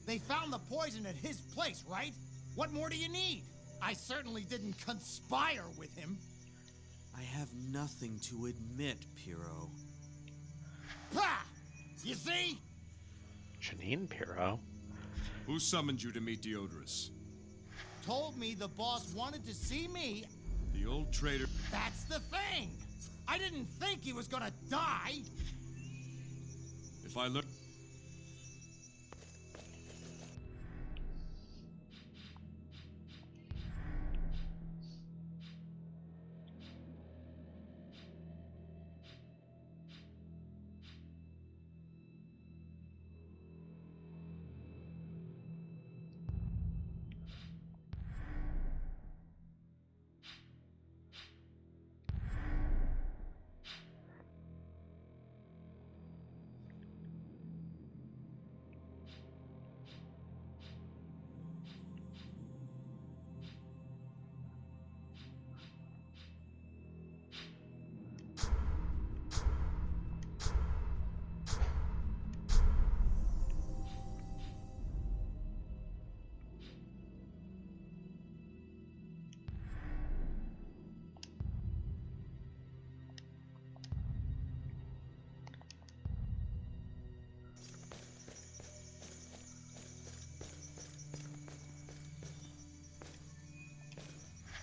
They found the poison at his place, right? What more do you need? I certainly didn't conspire with him. I have nothing to admit, Piro. Pah! You see? Janine Pirro. Who summoned you to meet Diodorus? Told me the boss wanted to see me. The old traitor... That's the thing! I didn't think he was gonna die! If I learn...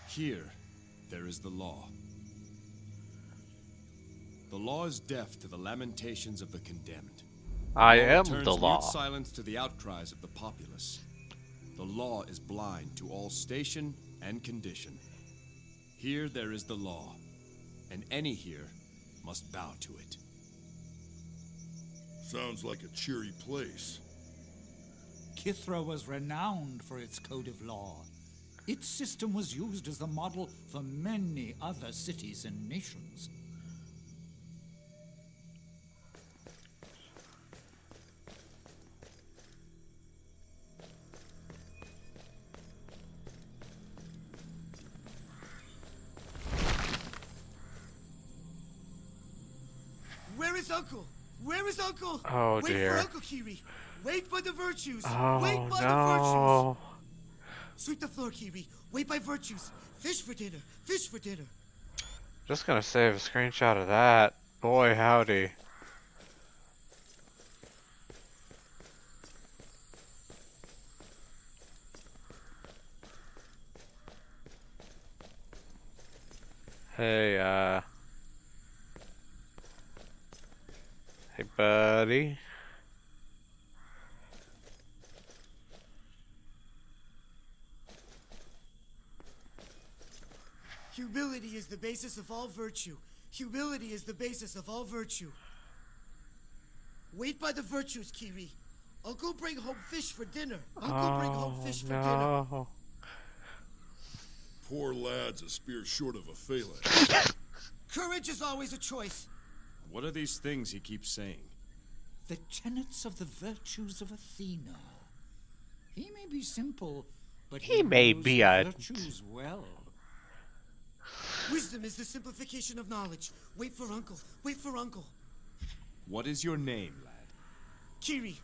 Here, there is the law. The law is deaf to the lamentations of the condemned. I law am turns the law. mute silence to the outcries of the populace. The law is blind to all station and condition. Here there is the law, and any here must bow to it. Sounds like a cheery place. Kithra was renowned for its code of law. Its system was used as the model for many other cities and nations. Where is Uncle? Where is Uncle? Oh, Wait dear. for Uncle Kiri. Wait by the virtues. Oh, Wait by the no. virtues. Sweep the floor, Kiri. Wait by virtues. Fish for dinner. Fish for dinner. Just gonna save a screenshot of that. Boy, howdy. Hey, hey, buddy. Humility is the basis of all virtue. Humility is the basis of all virtue. Wait by the virtues, Kiri. Uncle bring home fish for dinner. Uncle bring home fish for dinner. No. Poor lad's a spear short of a phalanx. Courage is always a choice. What are these things he keeps saying? The tenets of the virtues of Athena. He may be simple, but He may knows be the a- virtues well. Wisdom is the simplification of knowledge. Wait for Uncle. Wait for Uncle. What is your name, lad? Kiri.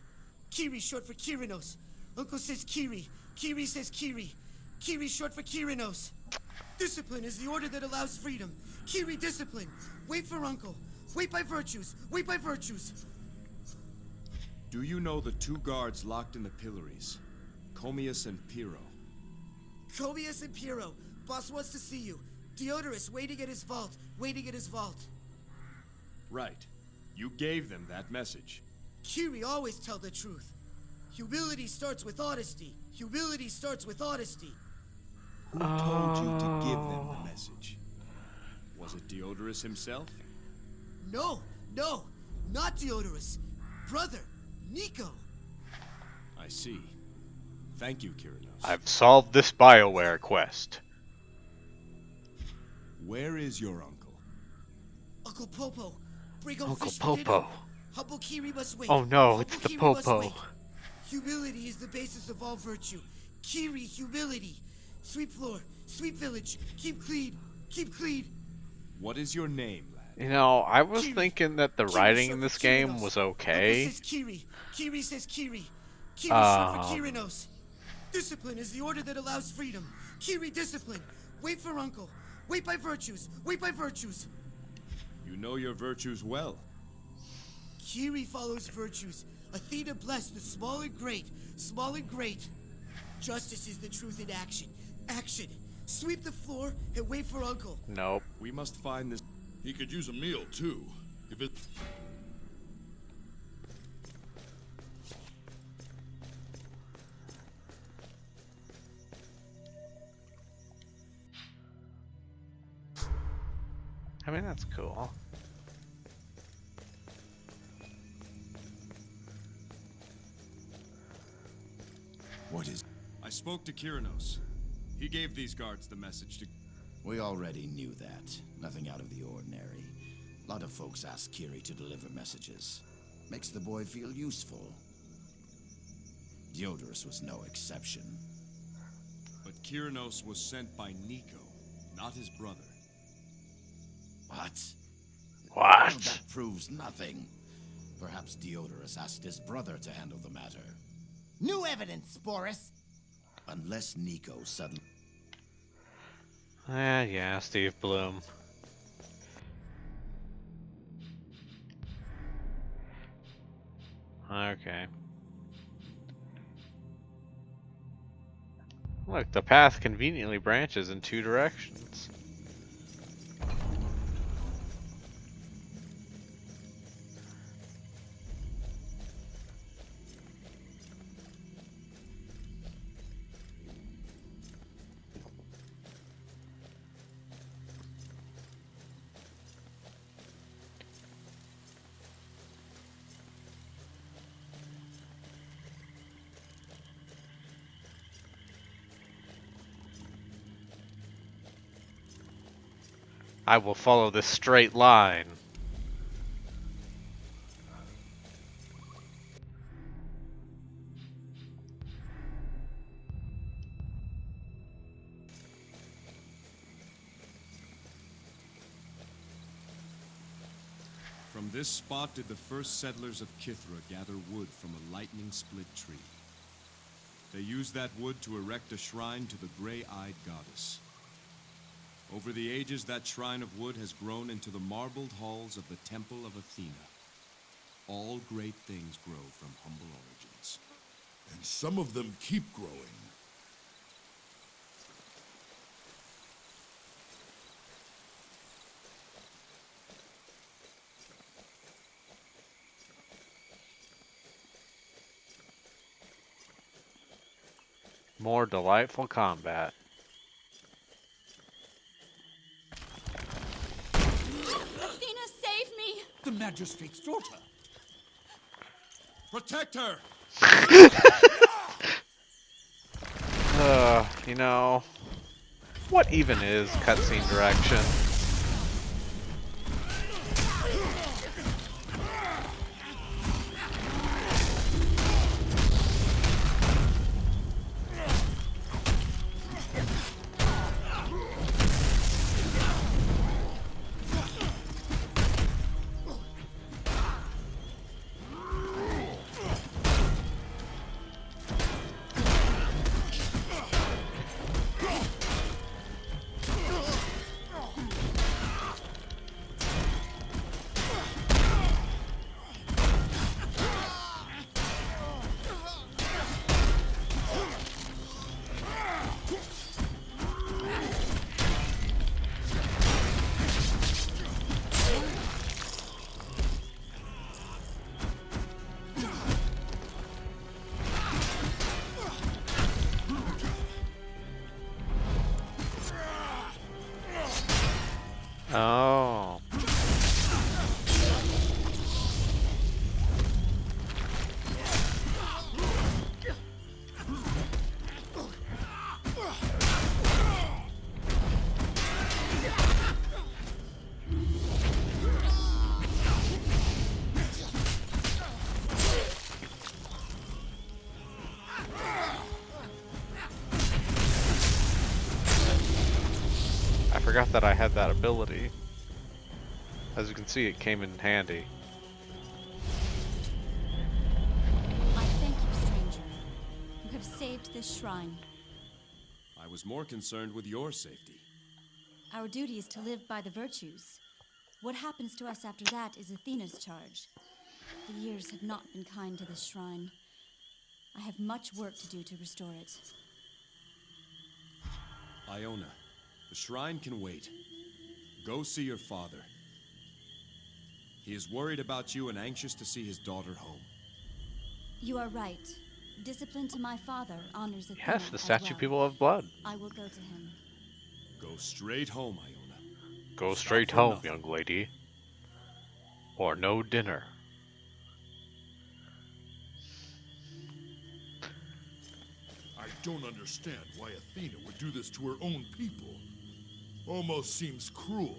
Kiri short for Kyrinos. Uncle says Kiri. Kiri says Kiri. Kiri short for Kyrinos. Discipline is the order that allows freedom. Kiri discipline. Wait for Uncle. Wait by virtues. Wait by virtues. Do you know the two guards locked in the pillories? Comius and Pyrrho. Cobius and Pyrrho. Boss wants to see you. Diodorus waiting at his vault. Waiting at his vault. Right. You gave them that message. Kiri always tell the truth. Humility starts with honesty. Humility starts with honesty. Who told you to give them the message? Was it Diodorus himself? No, no, not Diodorus. Brother, Nico. I see. Thank you, Kyrinos. I've solved this BioWare quest. Where is your uncle? Uncle Popo, bring home Uncle fish for dinner. Popo. Humble Kiri must wait. Oh no, Humble it's the Kiri must Popo. wait. Humility is the basis of all virtue. Kiri, humility. Sweep floor, sweep village. Keep clean, keep clean. What is your name, lad? You know, I was Kiri. thinking that the Kiri writing short in for this game Kyrinos. was Uncle okay. says Kiri. Kiri says Kiri. Kiri short for Um. Kyrinos. Discipline is the order that allows freedom. Kiri discipline. Wait for Uncle. Wait by virtues. Wait by virtues. You know your virtues well. Kiri follows virtues. Athena blessed the small and great. Small and great. Justice is the truth in action. Action. Sweep the floor and wait for Uncle. Nope. We must find this. He could use a meal, too. If it... I mean, that's cool. What is... I spoke to Kyrinos. He gave these guards the message to... We already knew that. Nothing out of the ordinary. A lot of folks ask Kiri to deliver messages. Makes the boy feel useful. Diodorus was no exception. But Kyrinos was sent by Nico, not his brother. What? What? Well, that proves nothing. Perhaps Diodorus asked his brother to handle the matter. New evidence, Boris. Unless Nico suddenly... Yeah, Steve Bloom. Okay. Look, the path conveniently branches in two directions. I will follow this straight line. From this spot did the first settlers of Kithra gather wood from a lightning-split tree. They used that wood to erect a shrine to the gray-eyed goddess. Over the ages, that shrine of wood has grown into the marbled halls of the Temple of Athena. All great things grow from humble origins. And some of them keep growing. More delightful combat. the magistrate's daughter. Protect her! You know, what even is cutscene direction? Oh. I forgot that I had that ability. As you can see, it came in handy. I thank you, stranger. You have saved this shrine. I was more concerned with your safety. Our duty is to live by the virtues. What happens to us after that is Athena's charge. The years have not been kind to this shrine. I have much work to do to restore it. Iona, the shrine can wait. Go see your father. He is worried about you and anxious to see his daughter home. You are right. Discipline to my father honors Athena. Yes, the statue as well. people of blood. I will go to him. Go straight home, Iona. Go Stop straight for home, nothing. young lady. Or no dinner. I don't understand why Athena would do this to her own people. Almost seems cruel.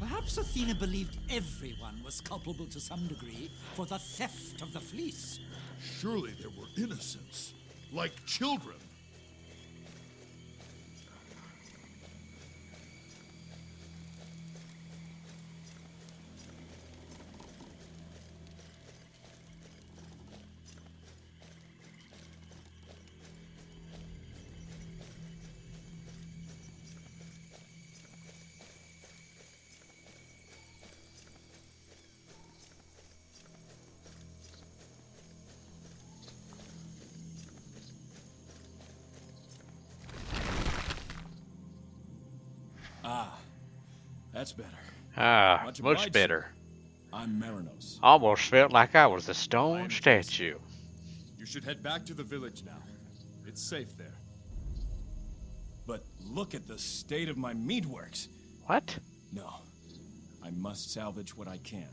Perhaps Athena believed everyone was culpable to some degree for the theft of the fleece. Surely there were innocents, like children. That's better. Ah, Much much obliged, better. I'm Marinos. Almost felt like I was a stone statue. You should head back to the village now. It's safe there. But look at the state of my meadworks. What? No. I must salvage what I can.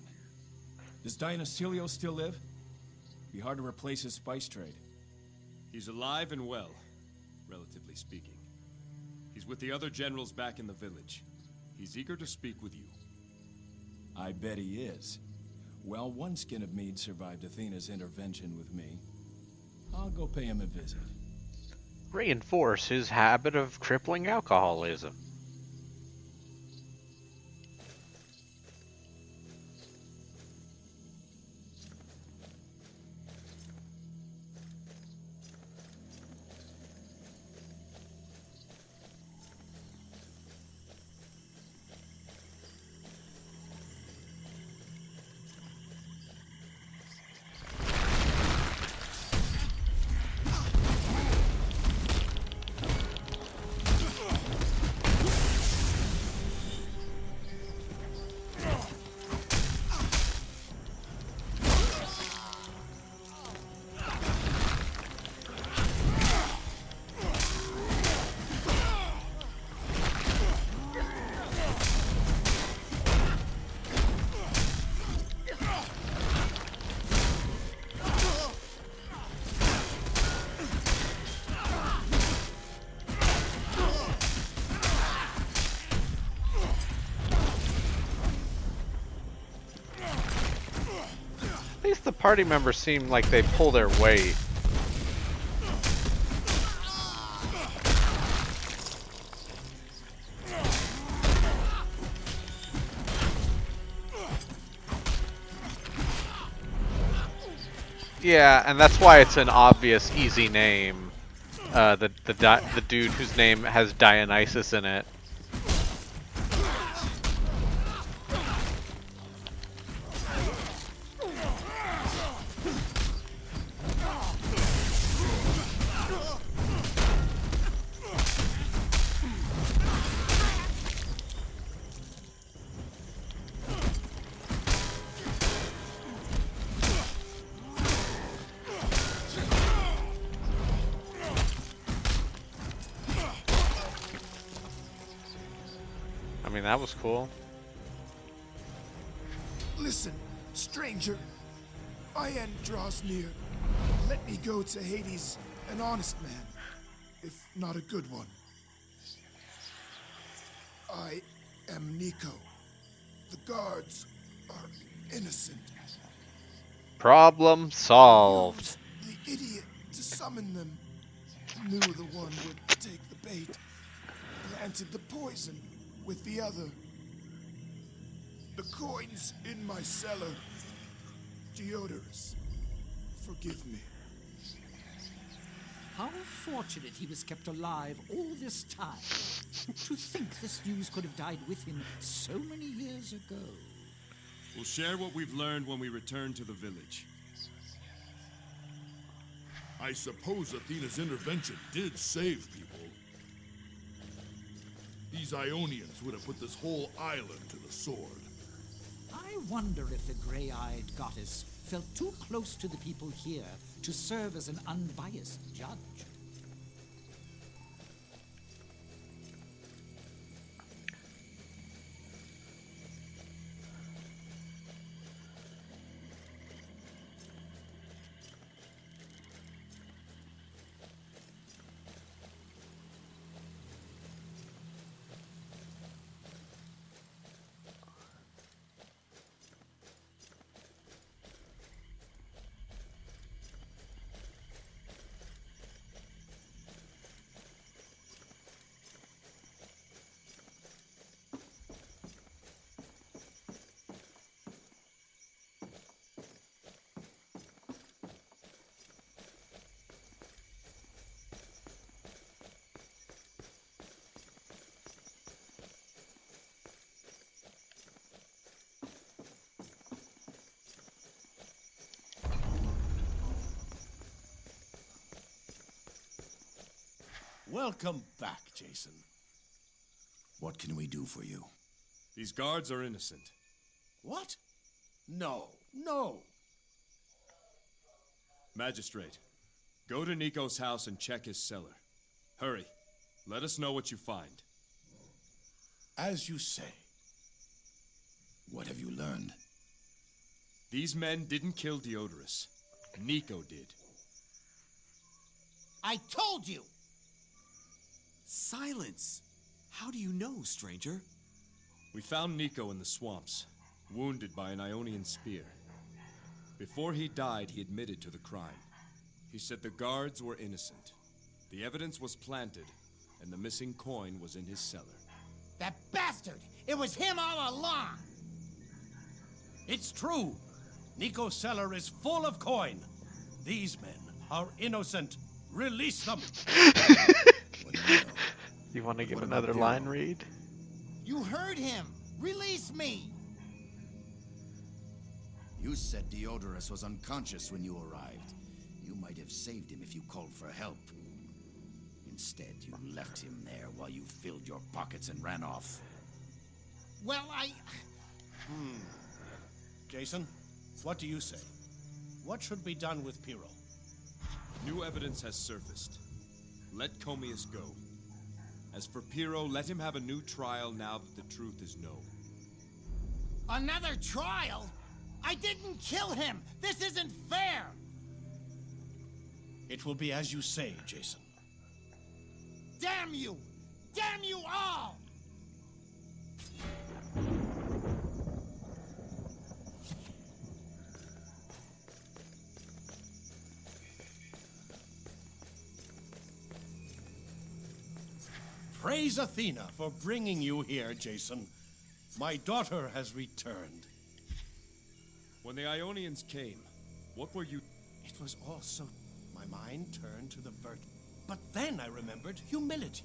Does Dionysilio still live? Be hard to replace his spice trade. He's alive and well, relatively speaking. He's with the other generals back in the village. He's eager to speak with you. I bet he is. Well, one skin of mead survived Athena's intervention with me. I'll go pay him a visit. Reinforce his habit of crippling alcoholism. least the party members seem like they pull their weight. Yeah, and that's why it's an obvious, easy name. The dude whose name has Dionysus in it. I mean, that was cool. Listen, stranger. My end draws near. Let me go to Hades, an honest man, if not a good one. I am Nico. The guards are innocent. Problem solved. The idiot to summon them. Knew the one would take the bait. Planted the poison with the other. The coin's in my cellar. Diodorus, forgive me. How fortunate he was kept alive all this time. To think this news could have died with him so many years ago. We'll share what we've learned when we return to the village. I suppose Athena's intervention did save people. These Ionians would have put this whole island to the sword. I wonder if the gray-eyed goddess felt too close to the people here to serve as an unbiased judge. Welcome back, Jason. What can we do for you? These guards are innocent. What? No, no. Magistrate, go to Nico's house and check his cellar. Hurry. Let us know what you find. As you say. What have you learned? These men didn't kill Diodorus. Nico did. I told you! Silence! How do you know, stranger? We found Nico in the swamps, wounded by an Ionian spear. Before he died, he admitted to the crime. He said the guards were innocent. The evidence was planted, and the missing coin was in his cellar. That bastard! It was him all along! It's true. Nico's cellar is full of coin. These men are innocent. Release them! You want to give another line read? You heard him! Release me! You said Diodorus was unconscious when you arrived. You might have saved him if you called for help. Instead, you left him there while you filled your pockets and ran off. Well, Jason, what do you say? What should be done with Pyrrho? New evidence has surfaced. Let Comius go. As for Pyrrho, let him have a new trial now that the truth is known. Another trial? I didn't kill him! This isn't fair! It will be as you say, Jason. Damn you! Damn you all! Praise Athena for bringing you here, Jason. My daughter has returned. When the Ionians came, what were you... It was all so... My mind turned to the virtue. But then I remembered humility,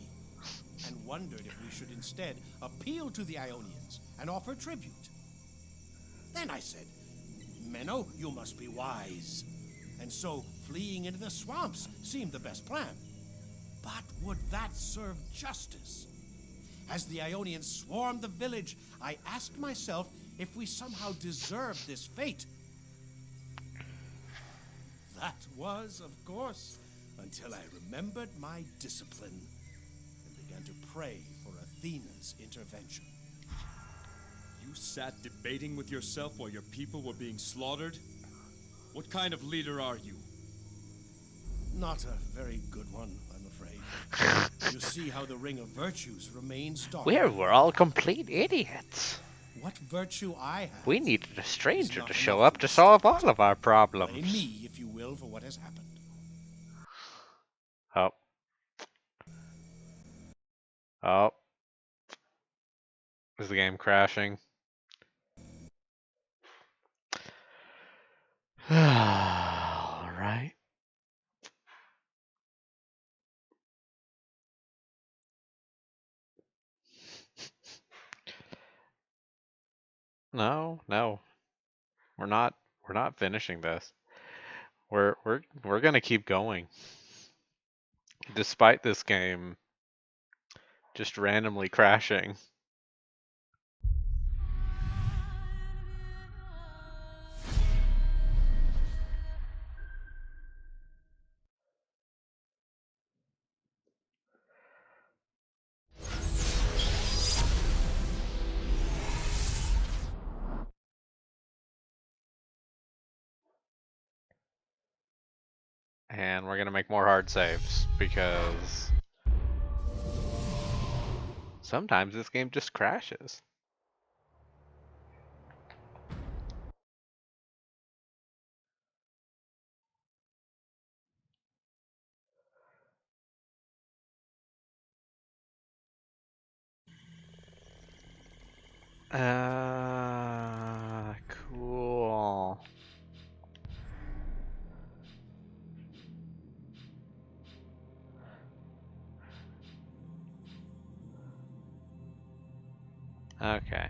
and wondered if we should instead appeal to the Ionians and offer tribute. Then I said, Menno, you must be wise. And so fleeing into the swamps seemed the best plan. But would that serve justice? As the Ionians swarmed the village, I asked myself if we somehow deserved this fate. That was, of course, until I remembered my discipline and began to pray for Athena's intervention. You sat debating with yourself while your people were being slaughtered? What kind of leader are you? Not a very good one, I'm afraid. You see how the Ring of Virtues remains dark. We're all complete idiots. What virtue I have. We needed a stranger to show up to solve all of our problems. Blame me, if you will, for what has happened. Oh. Oh. Is the game crashing? Alright. No. We're not finishing this. We're gonna keep going. Despite this game just randomly crashing. And we're gonna make more hard saves because sometimes this game just crashes. Cool. Okay.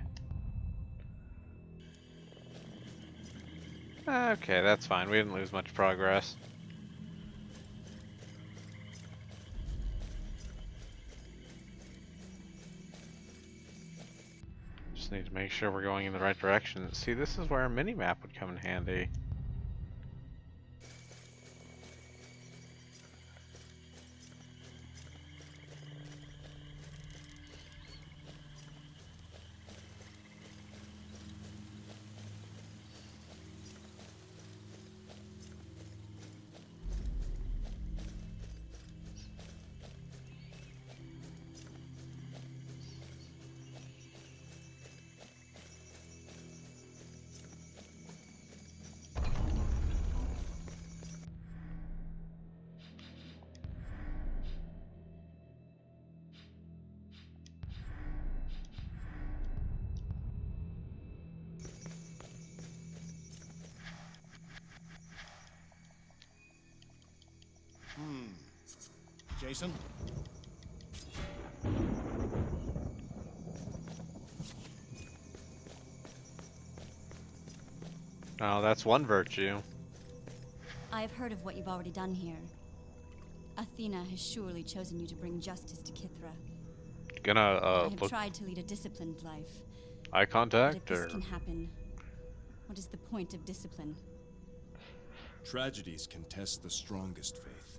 Okay, that's fine. We didn't lose much progress. Just need to make sure we're going in the right direction. See, this is where a mini-map would come in handy. Jason? Oh, that's one virtue. I have heard of what you've already done here. Athena has surely chosen you to bring justice to Kithra. Gonna I have look. tried to lead a disciplined life. Eye But contact if this or can happen, what is the point of discipline? Tragedies can test the strongest faith.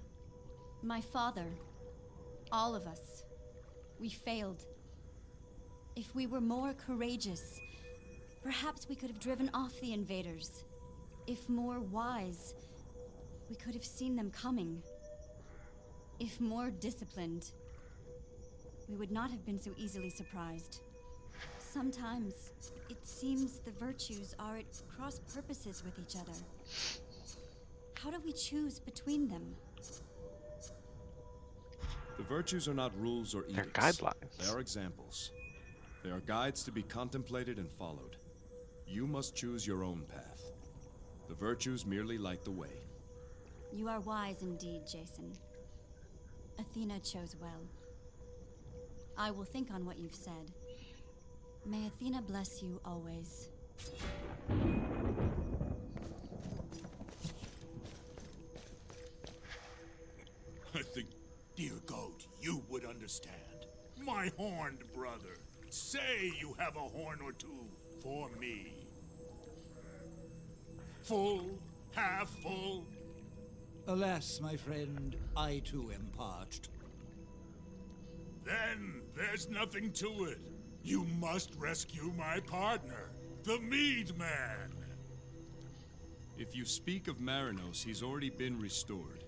My father, all of us, we failed. If we were more courageous, perhaps we could have driven off the invaders. If more wise, we could have seen them coming. If more disciplined, we would not have been so easily surprised. Sometimes, it seems the virtues are at cross purposes with each other. How do we choose between them? The virtues are not rules or They're edicts. guidelines. They are examples. They are guides to be contemplated and followed. You must choose your own path. The virtues merely light the way. You are wise indeed, Jason. Athena chose well. I will think on what you've said. May Athena bless you always. I think, dear goat, you would understand. My horned brother. Say you have a horn or two for me. Full? Half full? Alas, my friend, I too am parched. Then there's nothing to it. You must rescue my partner, the Mead Man. If you speak of Marinos, he's already been restored.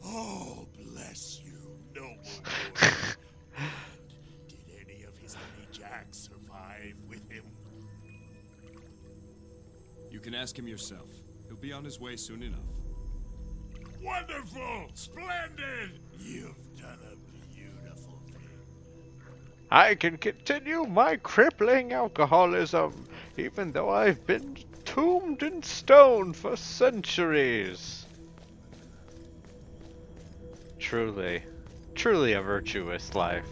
Oh, bless you, noble boy. And did any of his honey jacks survive with him? You can ask him yourself. He'll be on his way soon enough. Wonderful! Splendid! You've done a beautiful thing. I can continue my crippling alcoholism, even though I've been tombed in stone for centuries. Truly, truly a virtuous life.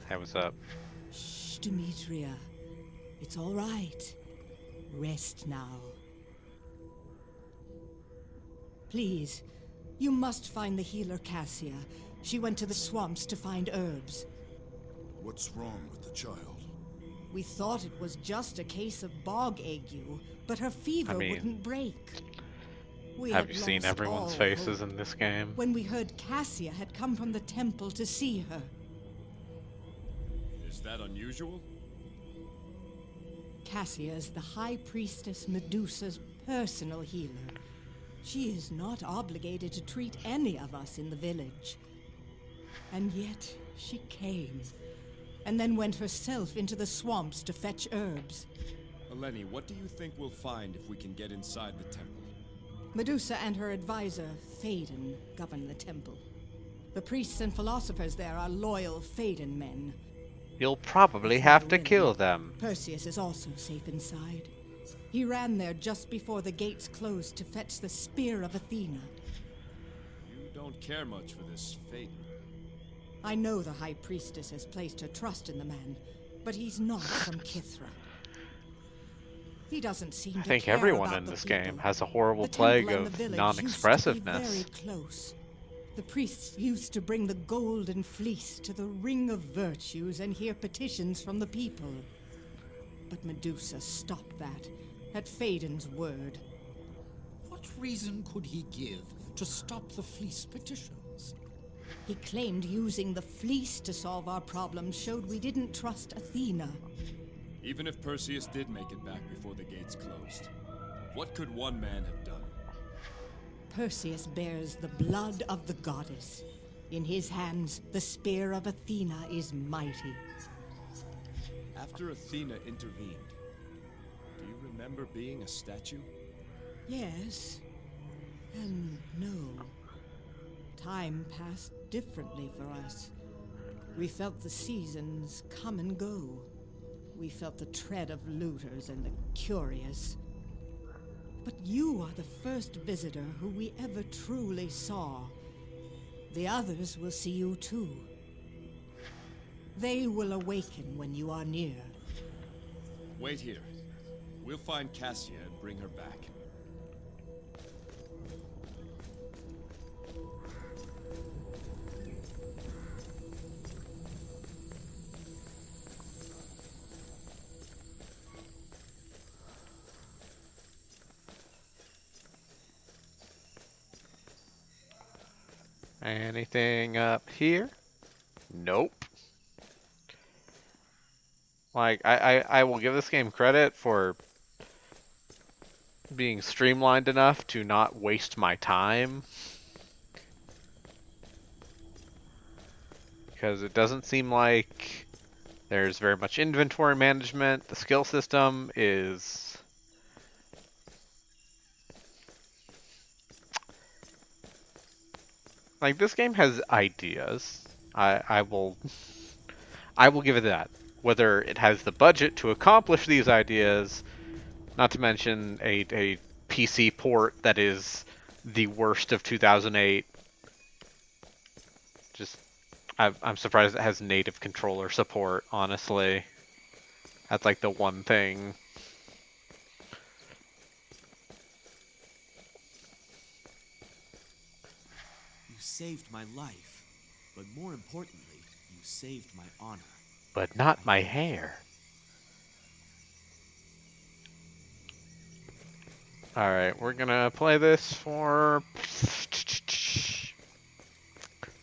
Hey, what's up? Shh, Demetria. It's all right. Rest now. Please, you must find the healer Cassia. She went to the swamps to find herbs. What's wrong with the child? We thought it was just a case of bog ague, but her fever wouldn't break. We Have had you seen lost everyone's all faces hope in this game? when we heard Cassia had come from the temple to see her. Is that unusual? Cassia is the High Priestess Medusa's personal healer. She is not obligated to treat any of us in the village. And yet, she came, and then went herself into the swamps to fetch herbs. Eleni, what do you think we'll find if we can get inside the temple? Medusa and her advisor, Phaedon, govern the temple. The priests and philosophers there are loyal Phaedon men. You'll probably have to kill them. Perseus is also safe inside. He ran there just before the gates closed to fetch the spear of Athena. You don't care much for this Phaedon. I know the High Priestess has placed her trust in the man, but he's not from Kithra. He doesn't seem I to think care everyone about in the this people. game has a horrible The temple plague and the of village non-expressiveness. used to be very close. The priests used to bring the golden fleece to the Ring of Virtues and hear petitions from the people. But Medusa stopped that, at Phaedon's word. What reason could he give to stop the fleece petitions? He claimed using the fleece to solve our problems showed we didn't trust Athena. Even if Perseus did make it back before the gates closed, what could one man have done? Perseus bears the blood of the goddess. In his hands, the spear of Athena is mighty. After Athena intervened, do you remember being a statue? Yes, and no. Time passed differently for us. We felt the seasons come and go. We felt the tread of looters and the curious. But you are the first visitor who we ever truly saw. The others will see you too. They will awaken when you are near. Wait here. We'll find Cassia and bring her back. Anything up here? Nope. Like, I will give this game credit for being streamlined enough to not waste my time. Because it doesn't seem like there's very much inventory management. The skill system is Like, this game has ideas. I will I will give it that. Whether it has the budget to accomplish these ideas, not to mention a PC port that is the worst of 2008. Just, I'm surprised it has native controller support, honestly. That's like the one thing. You saved my life, but more importantly, you saved my honor. But not my hair. Alright, we're gonna play this for...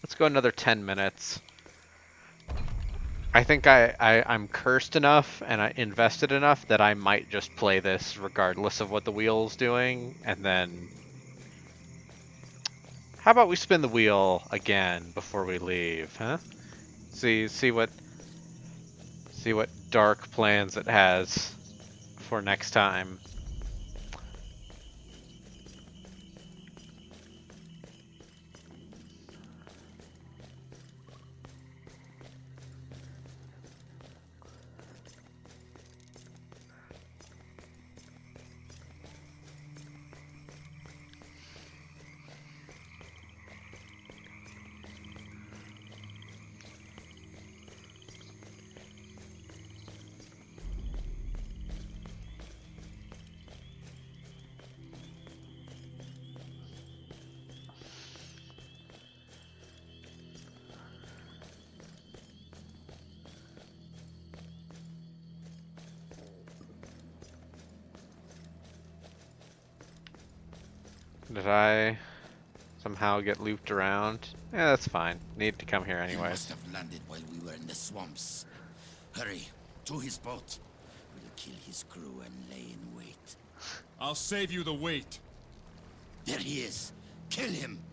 Let's go another 10 minutes. I think I'm cursed enough and I invested enough that I might just play this regardless of what the wheel's doing, and then... How about we spin the wheel again before we leave, huh? See what dark plans it has for next time. Did I somehow get looped around? Yeah, that's fine. Need to come here He anyways. must have landed while we were in the swamps. Hurry, to his boat. We'll kill his crew and lay in wait. I'll save you the wait. There he is. Kill him.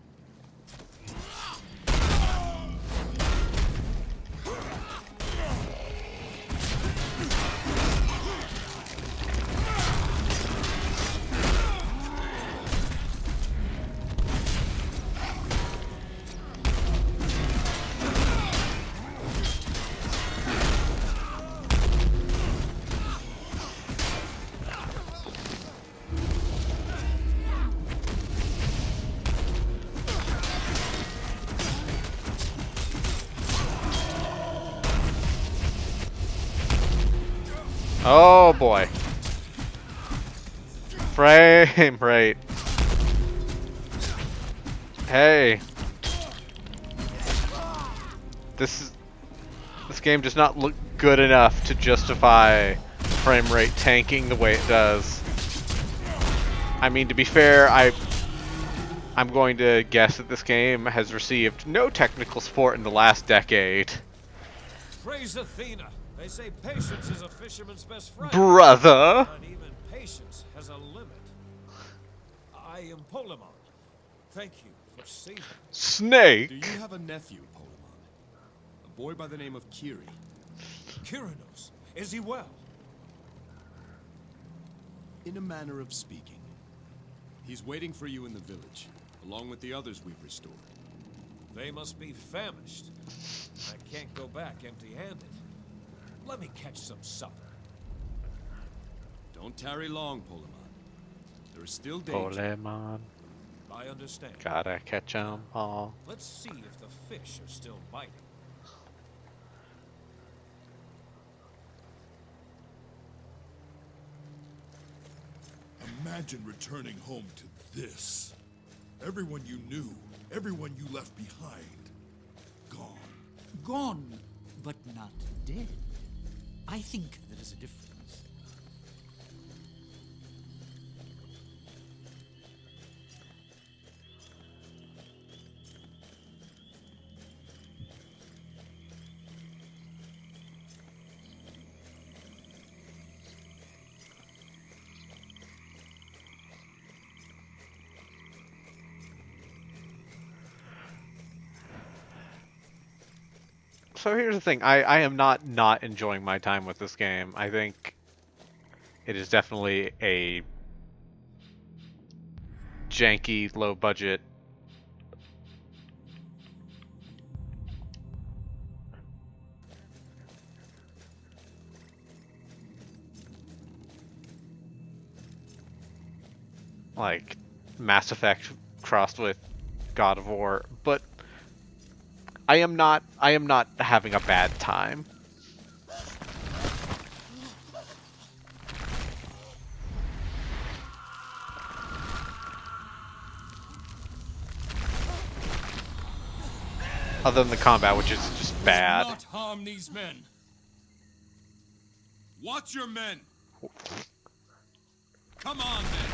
Oh boy. Frame rate. Hey. This game does not look good enough to justify frame rate tanking the way it does. I mean, to be fair, I'm going to guess that this game has received no technical support in the last decade. Praise Athena. They say patience is a fisherman's best friend. Brother! But even patience has a limit. I am Polemon. Thank you for saving me. Snake! Do you have a nephew, Polemon? A boy by the name of Kiri. Kyrinos, is he well? In a manner of speaking. He's waiting for you in the village, along with the others we've restored. They must be famished. I can't go back empty-handed. Let me catch some supper. Don't tarry long, Polemon. There is still danger. Polemon. I understand. Gotta catch 'em all. Let's see if the fish are still biting. Imagine returning home to this. Everyone you knew, everyone you left behind, gone. Gone, but not dead. I think there is a difference. So here's the thing, I am not enjoying my time with this game. I think it is definitely a janky, low budget like Mass Effect crossed with God of War, but I am not having a bad time. Other than the combat, which is just bad. Do not harm these men. Watch your men. Come on, then.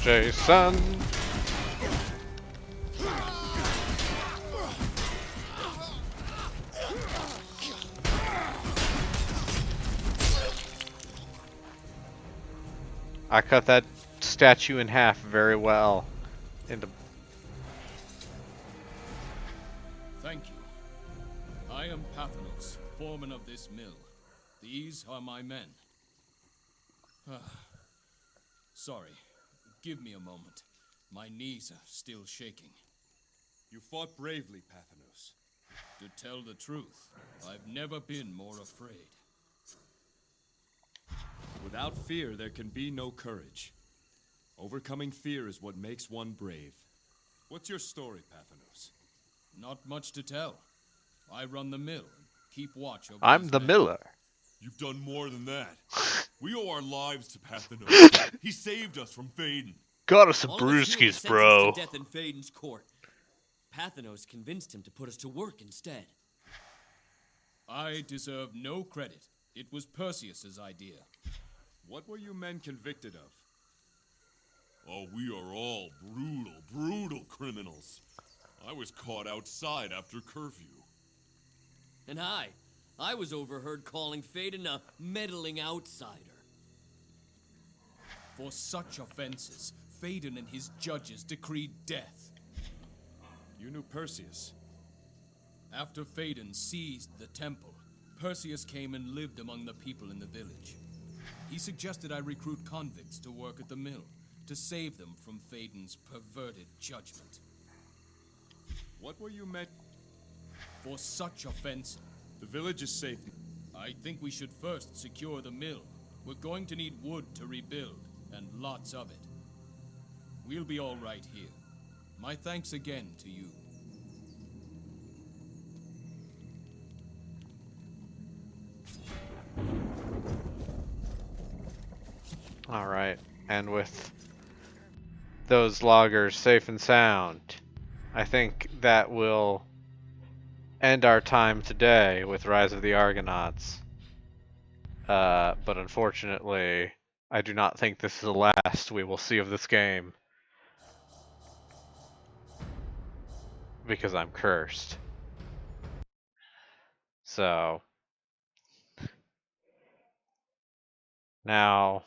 Jason. I cut that statue in half very well. Thank you. I am Pathanos, foreman of this mill. These are my men. Sorry. Give me a moment. My knees are still shaking. You fought bravely, Pathanos. To tell the truth, I've never been more afraid. Without fear, there can be no courage. Overcoming fear is what makes one brave. What's your story, Pathanos? Not much to tell. I run the mill and keep watch over I'm these the men. miller. You've done more than that. We owe our lives to Pathanos. He saved us from Phaedon. Got us some All of us here were brewskis, sentenced bro. to death in Phaedon's court. Pathanos convinced him to put us to work instead. I deserve no credit. It was Perseus's idea. What were you men convicted of? Oh, we are all brutal criminals. I was caught outside after curfew. And I was overheard calling Phaedon a meddling outsider. For such offenses, Phaedon and his judges decreed death. You knew Perseus. After Phaedon seized the temple, Perseus came and lived among the people in the village. He suggested I recruit convicts to work at the mill, to save them from Phaedon's perverted judgment. What were you met? For such offense, the village is safe. I think we should first secure the mill. We're going to need wood to rebuild, and lots of it. We'll be all right here. My thanks again to you. Alright, and with those loggers safe and sound, I think that will end our time today with Rise of the Argonauts. But unfortunately, I do not think this is the last we will see of this game. Because I'm cursed. So now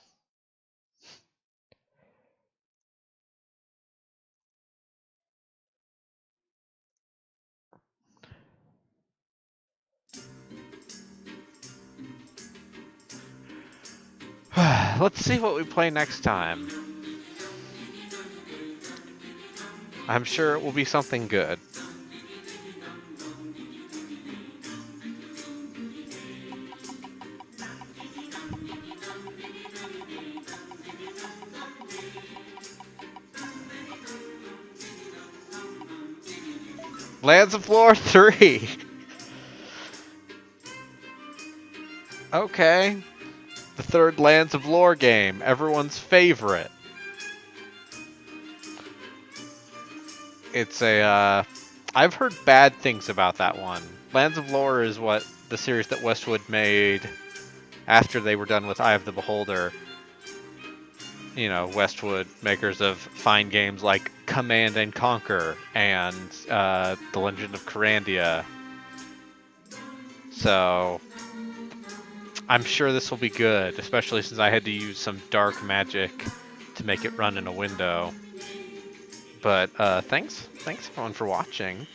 let's see what we play next time. I'm sure it will be something good. Lands of Lore 3! Okay. The third Lands of Lore game, everyone's favorite. It's I've heard bad things about that one. Lands of Lore is what the series that Westwood made after they were done with Eye of the Beholder. You know, Westwood, makers of fine games like Command and Conquer and The Legend of Corandia. So, I'm sure this will be good, especially since I had to use some dark magic to make it run in a window. But thanks everyone for watching.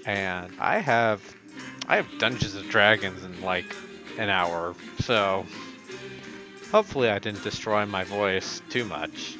And I have Dungeons and Dragons in like an hour, so hopefully I didn't destroy my voice too much.